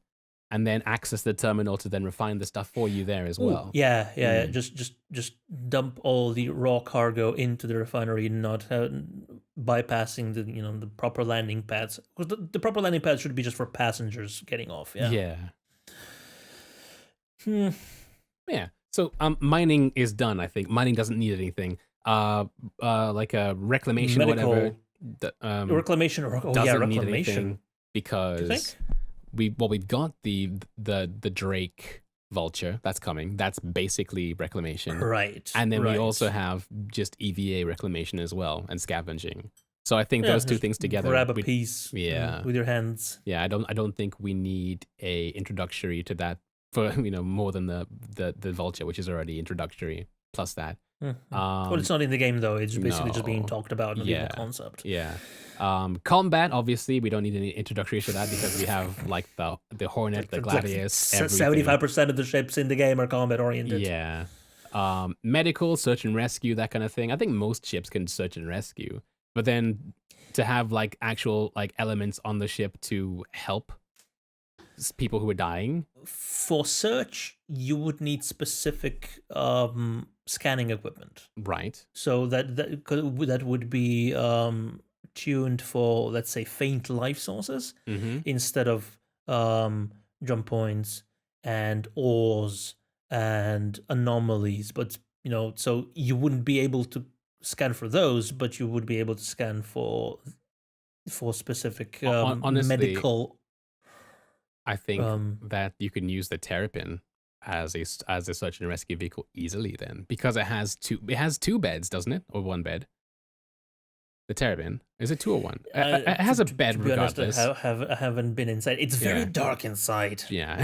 and then access the terminal to then refine the stuff for you there as well. Yeah. Just dump all the raw cargo into the refinery, not bypassing the proper landing pads. Because the proper landing pads should be just for passengers getting off. Yeah. Yeah. So mining is done. I think mining doesn't need anything. Like a reclamation, Medical, whatever. Reclamation. Doesn't need Reclamation. anything because we've got the Drake Vulture that's coming. That's basically reclamation, Right? And then we also have just EVA reclamation as well and scavenging. So I think those two things together. Grab a piece. Yeah. With your hands. Yeah. I don't think we need a introductory to that for more than the Vulture, which is already introductory. Plus that. Well, it's not in the game though. It's basically just being No. talked about, not even a concept. Yeah. Combat, obviously, we don't need any introductory to that because we have like the Hornet, the Gladius, 75% of the ships in the game are combat oriented. Yeah. Medical, search and rescue, that kind of thing. I think most ships can search and rescue, but then to have like actual like elements on the ship to help people who are dying. For search, you would need specific scanning equipment. Right. So that would be tuned for, let's say, faint life sources instead of jump points and ores and anomalies. But so you wouldn't be able to scan for those, but you would be able to scan for specific honestly, medical. I think that you can use the Terrapin as a search and rescue vehicle easily then, because it has two beds, doesn't it, or one bed? The Terrapin, is it 2 or 1? It has a bed to be regardless. Honest, I haven't been inside. It's very dark inside. Yeah,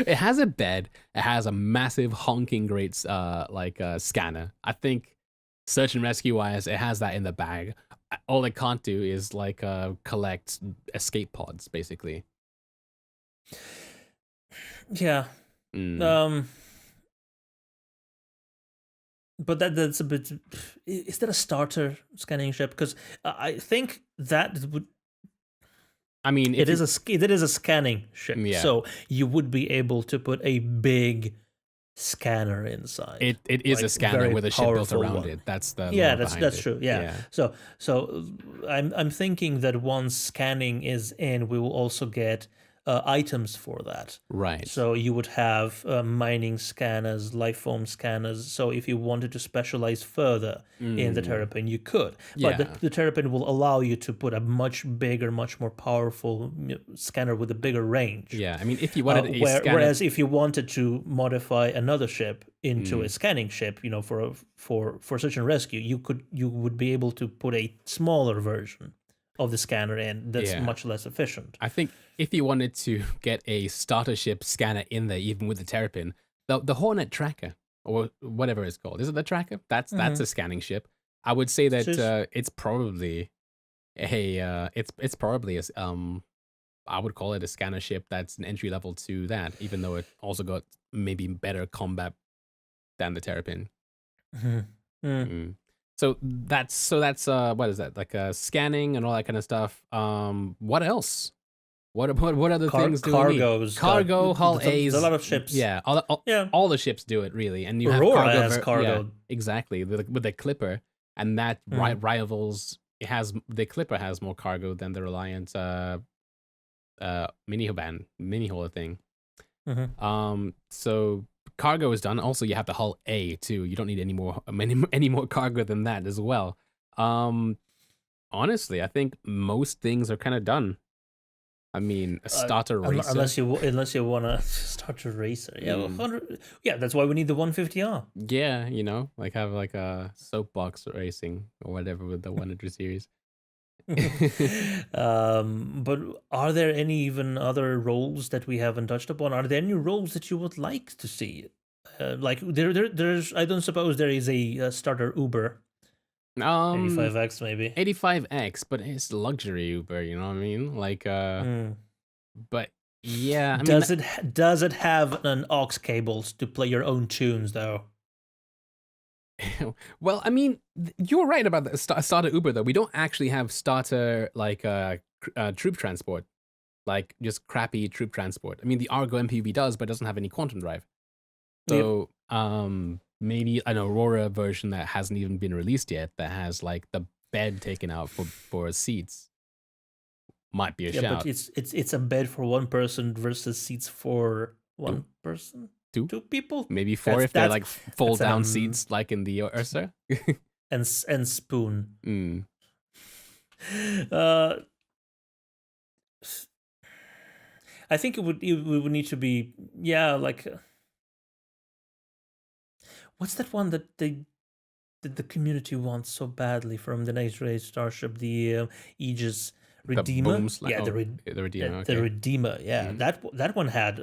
it has a bed. It has a massive honking great scanner. I think search and rescue wise, it has that in the bag. All it can't do is like collect escape pods, basically. Yeah. But that's a bit. Is that a starter scanning ship? Because I think that would. I mean, it is a scanning ship, Yeah. so you would be able to put a big scanner inside. It is like, a scanner very with a ship built powerful around one. it. That's the Yeah, lore that's behind it. true. Yeah. So I'm thinking that once scanning is in, we will also get items for that. Right. So you would have mining scanners, life form scanners. So if you wanted to specialize further in the terrapin, you could. But Yeah. the terrapin will allow you to put a much bigger, much more powerful scanner with a bigger range. Yeah. I mean, if you wanted a scanner, Whereas if you wanted to modify another ship into a scanning ship, for search and rescue, you would be able to put a smaller version of the scanner in that's much less efficient. I think if you wanted to get a starter ship scanner in there, even with the terrapin, the Hornet tracker or whatever it's called, is it the tracker? That's a scanning ship. I would say that it's probably it's probably I would call it a scanner ship that's an entry level to that, even though it also got maybe better combat than the terrapin. So that's what is that, like scanning and all that kind of stuff. What else? What other things do we need? Cargos, Cargo, hull A's. A lot of ships. Yeah, all the ships do it really, and you Aurora have has cargo. Yeah, exactly, with the Clipper, and that rivals. The Clipper has more cargo than the Reliant mini hull thing. So cargo is done. Also, you have the hull A too. You don't need any more cargo than that as well. Honestly, I think most things are kind of done. I mean, a starter racer. Unless you want to start a racer. Yeah, 100. Yeah, that's why we need the 150R. Yeah, like have like a soapbox racing or whatever with the 100 series. But are there any even other roles that we haven't touched upon? Are there any roles that you would like to see? Like there's, I don't suppose there is a starter Uber. 85X maybe. 85X, but it's luxury Uber, you know what I mean? Like but yeah, I mean, does it have an aux cables to play your own tunes though? Well, I mean, you're right about the starter Uber though. We don't actually have starter like troop transport, like just crappy troop transport. I mean, the Argo MPV does, but it doesn't have any quantum drive. So maybe an Aurora version that hasn't even been released yet, that has like the bed taken out for seats, might be a shout. But it's a bed for one person versus seats for one person. Two people, maybe four if they're like fold down seats like in the Ursa. and spoon. I think it would need to be like what's that one that the community wants so badly from the Next Race Starship, the Aegis Redeemer? The Redeemer. Okay. The Redeemer. Yeah, that one had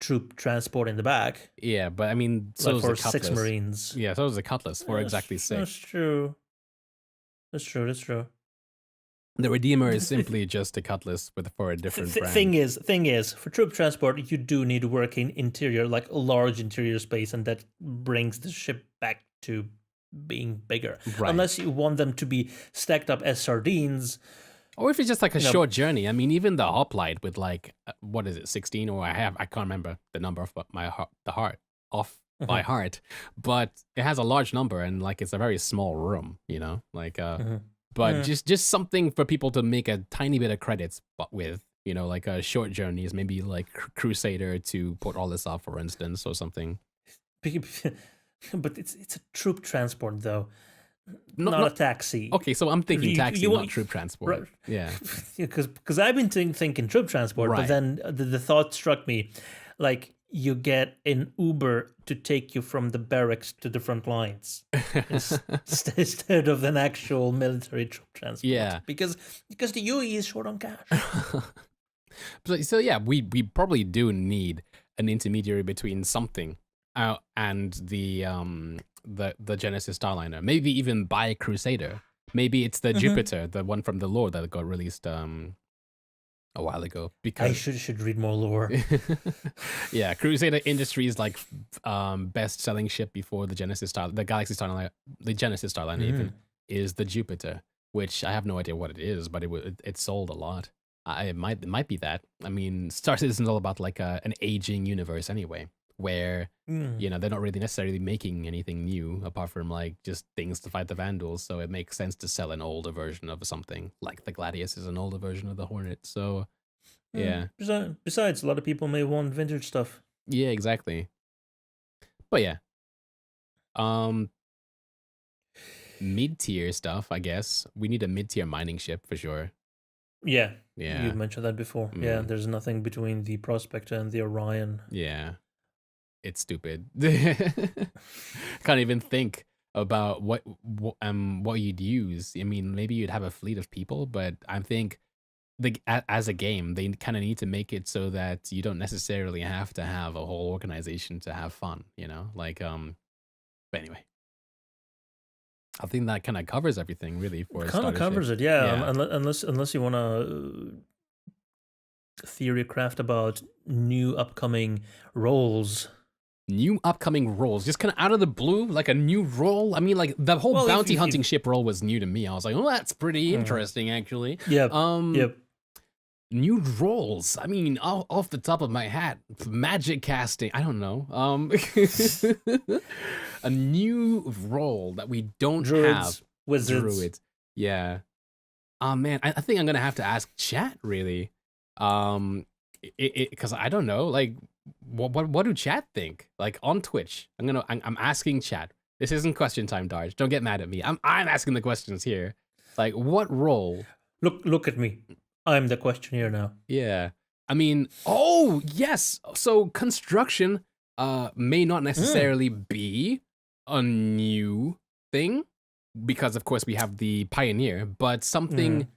troop transport in the back. Yeah, but I mean, so like for 6 Marines. Yeah, so was the Cutlass for exactly 6. That's true. That's true. The Redeemer is simply just a Cutlass for a different brand. Thing is, for troop transport, you do need working interior, like a large interior space, and that brings the ship back to being bigger. Right. Unless you want them to be stacked up as sardines. Or if it's just like a short journey. I mean, even the hoplite with like, what is it, 16? Or I can't remember the number off by heart. But it has a large number and like it's a very small room, like, but just something for people to make a tiny bit of credits with, like a short journeys, maybe like Crusader to put all this off, for instance, or something. But it's a troop transport though. Not a taxi. Okay, so I'm thinking taxi, not troop transport. Right. Yeah. Because I've been thinking troop transport, but then the thought struck me, like you get an Uber to take you from the barracks to the front lines instead of an actual military troop transport. Yeah. Because the UE is short on cash. So yeah, we probably do need an intermediary between something and the Genesis Starliner. Maybe even buy Crusader. Maybe it's the Jupiter, the one from the lore that got released a while ago. Because I should read more lore. Yeah, Crusader Industries like best-selling ship before the Genesis Starliner, the Galaxy Starliner, the Genesis Starliner even is the Jupiter, which I have no idea what it is, but it sold a lot. It might be that. I mean, Star Citizen is all about like an aging universe anyway. where Mm. they're not really necessarily making anything new apart from like just things to fight the Vandals. So it makes sense to sell an older version of something. Like the Gladius is an older version of the Hornet. So yeah, Besides, a lot of people may want vintage stuff. yeah, exactly. But yeah, mid-tier stuff. I guess we need a mid-tier mining ship for sure. Yeah, Yeah, you mentioned that before. Yeah, Mm. there's nothing between the Prospector and the Orion. yeah. It's stupid. Can't even think about what you'd use. I mean, maybe you'd have a fleet of people, but I think as a game, they kind of need to make it so that you don't necessarily have to have a whole organization to have fun. Like But anyway, I think that kind of covers everything really for a Kind of starter covers ship. it, yeah. Yeah. Unless you want to theory craft about new upcoming roles. New upcoming roles, just kind of out of the blue, like a new role. I mean, like the whole Well, bounty hunting ship role was new to me. I was like, oh, that's pretty Mm. interesting, actually. Yep. Yep. New roles. I mean, off the top of my hat, magic casting. I don't know. A new role that we don't Druids, have. wizards. Druids. Yeah. Oh man, I think I'm gonna have to ask chat really. Because I don't know, like, what do chat think? Like on Twitch, I'm asking chat. This isn't question time, Darj. Don't get mad at me. I'm asking the questions here. Like, what role? Look at me. I'm the questionnaire now. Yeah. I mean, oh yes. So construction may not necessarily be a new thing because of course we have the pioneer, but something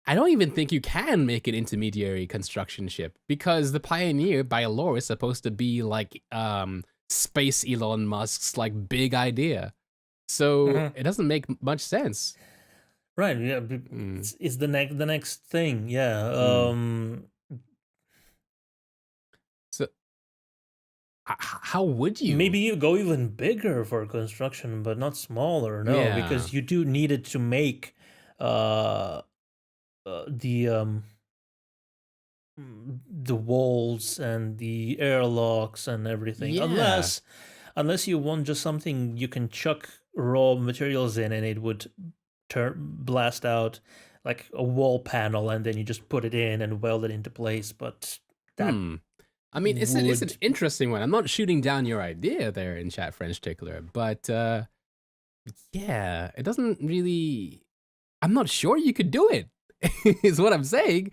I don't even think you can make an intermediary construction ship because the pioneer by law is supposed to be like space Elon Musk's like big idea. So it doesn't make much sense. Right, yeah, it's the next thing, yeah. So how would you? Maybe you go even bigger for construction, but not smaller. No, Yeah. because you do need it to make the walls and the airlocks and everything. Yeah. Unless you want just something you can chuck raw materials in and it would blast out like a wall panel and then you just put it in and weld it into place. But that I mean, it's an interesting one. I'm not shooting down your idea there in chat, French tickler, but yeah, it doesn't really. I'm not sure you could do it. Is what I'm saying.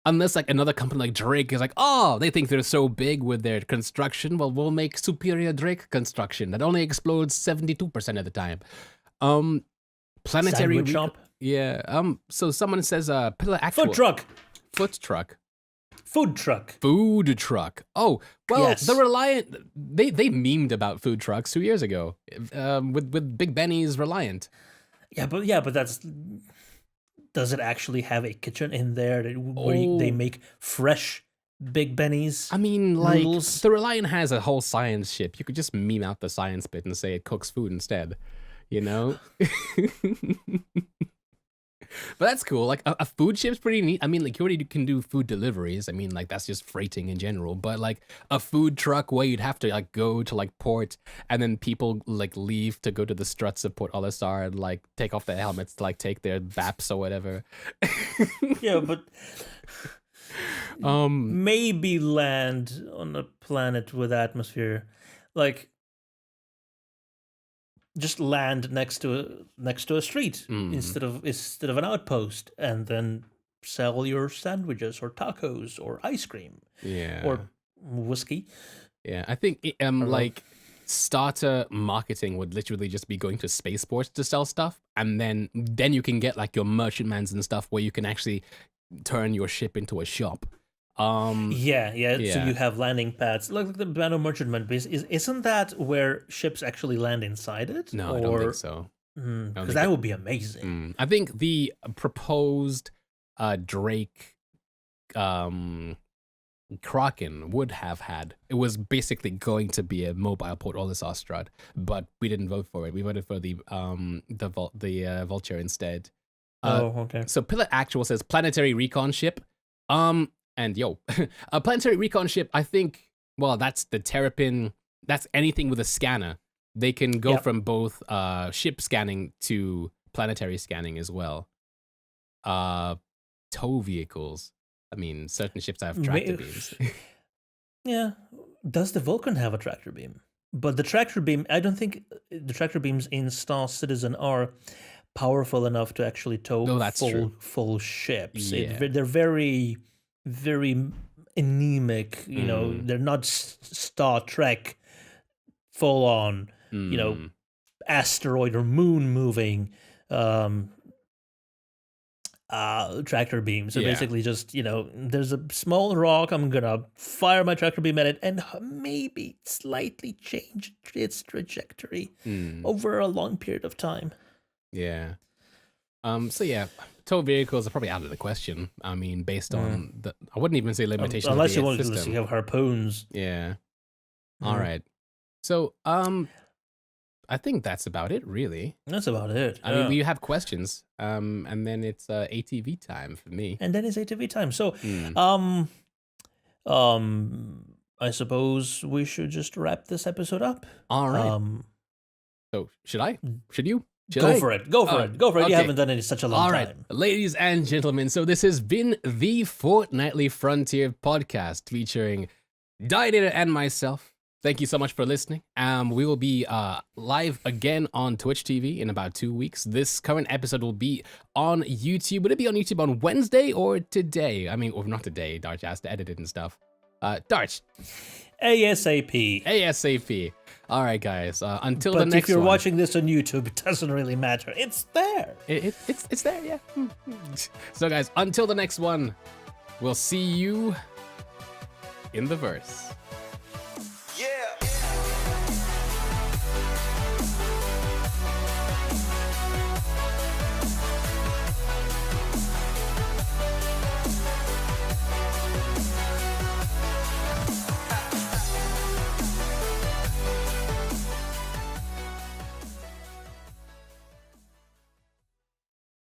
Unless like another company like Drake is like, oh, they think they're so big with their construction. Well, we'll make superior Drake construction that only explodes 72% of the time. Planetary shop. Yeah. So someone says pillar actual Food truck. Food truck. Food truck. Food truck. Oh, well, Yes. the Reliant they memed about food trucks 2 years ago. With Big Benny's Reliant. Yeah, but that's. Does it actually have a kitchen in there where they make fresh Big Benny's? I mean, like noodles? the Reliant has a whole science ship. You could just meme out the science bit and say it cooks food instead. You know? But that's cool. Like a food ship's pretty neat. I mean, like you already can do food deliveries. I mean, like that's just freighting in general. But like a food truck where you'd have to like go to like port and then people like leave to go to the struts of Port Olisar and like take off their helmets to like take their VAPs or whatever. Yeah, but maybe land on a planet with atmosphere, like just land next to a street instead of an outpost, and then sell your sandwiches or tacos or ice cream, or whiskey. Yeah, I think like starter marketing would literally just be going to spaceports to sell stuff, and then you can get like your merchantmans and stuff where you can actually turn your ship into a shop. Yeah. So you have landing pads, like the Banner Merchantman base. Isn't that where ships actually land inside it? No, I don't think so. Because that would be amazing. I think the proposed Drake Kraken would have had. It was basically going to be a mobile Port Olisar strut, but we didn't vote for it. We voted for the Vulture instead. Okay. So Pillar Actual says planetary recon ship. And a planetary recon ship, I think, well, that's the Terrapin, that's anything with a scanner. They can go from both ship scanning to planetary scanning as well. Tow vehicles. I mean, certain ships have tractor beams. Yeah. Does the Vulcan have a tractor beam? But the tractor beam, I don't think the tractor beams in Star Citizen are powerful enough to actually tow full ships. Yeah. They're very, very anemic. You know, they're not Star Trek full on. You know, asteroid or moon moving tractor beam. So basically just, you know, there's a small rock, I'm gonna fire my tractor beam at it and maybe slightly change its trajectory over a long period of time. Yeah. So yeah, tow vehicles are probably out of the question. I mean, based on the, I wouldn't even say limitations unless of the you want system. to have harpoons. Yeah. All right. So, I think that's about it, really. That's about it. I mean, we have questions, and then it's ATV time for me. And then it's ATV time. So, I suppose we should just wrap this episode up. All right. So, should I? Should you? Go for it. Go for it. Okay. You haven't done it in such a long All right, time. ladies and gentlemen, so this has been the Fortnightly Frontier podcast featuring Darjanator and myself. Thank you so much for listening. We will be live again on Twitch TV in about 2 weeks. This current episode will be on YouTube. Would it be on YouTube on Wednesday or today? I mean, or not today. Darch has to edit it and stuff. Darch. ASAP. ASAP. All right, guys. Until the But next if you're one. watching this on YouTube, it doesn't really matter. It's there. It's there, yeah. So, guys, until the next one, we'll see you in the verse.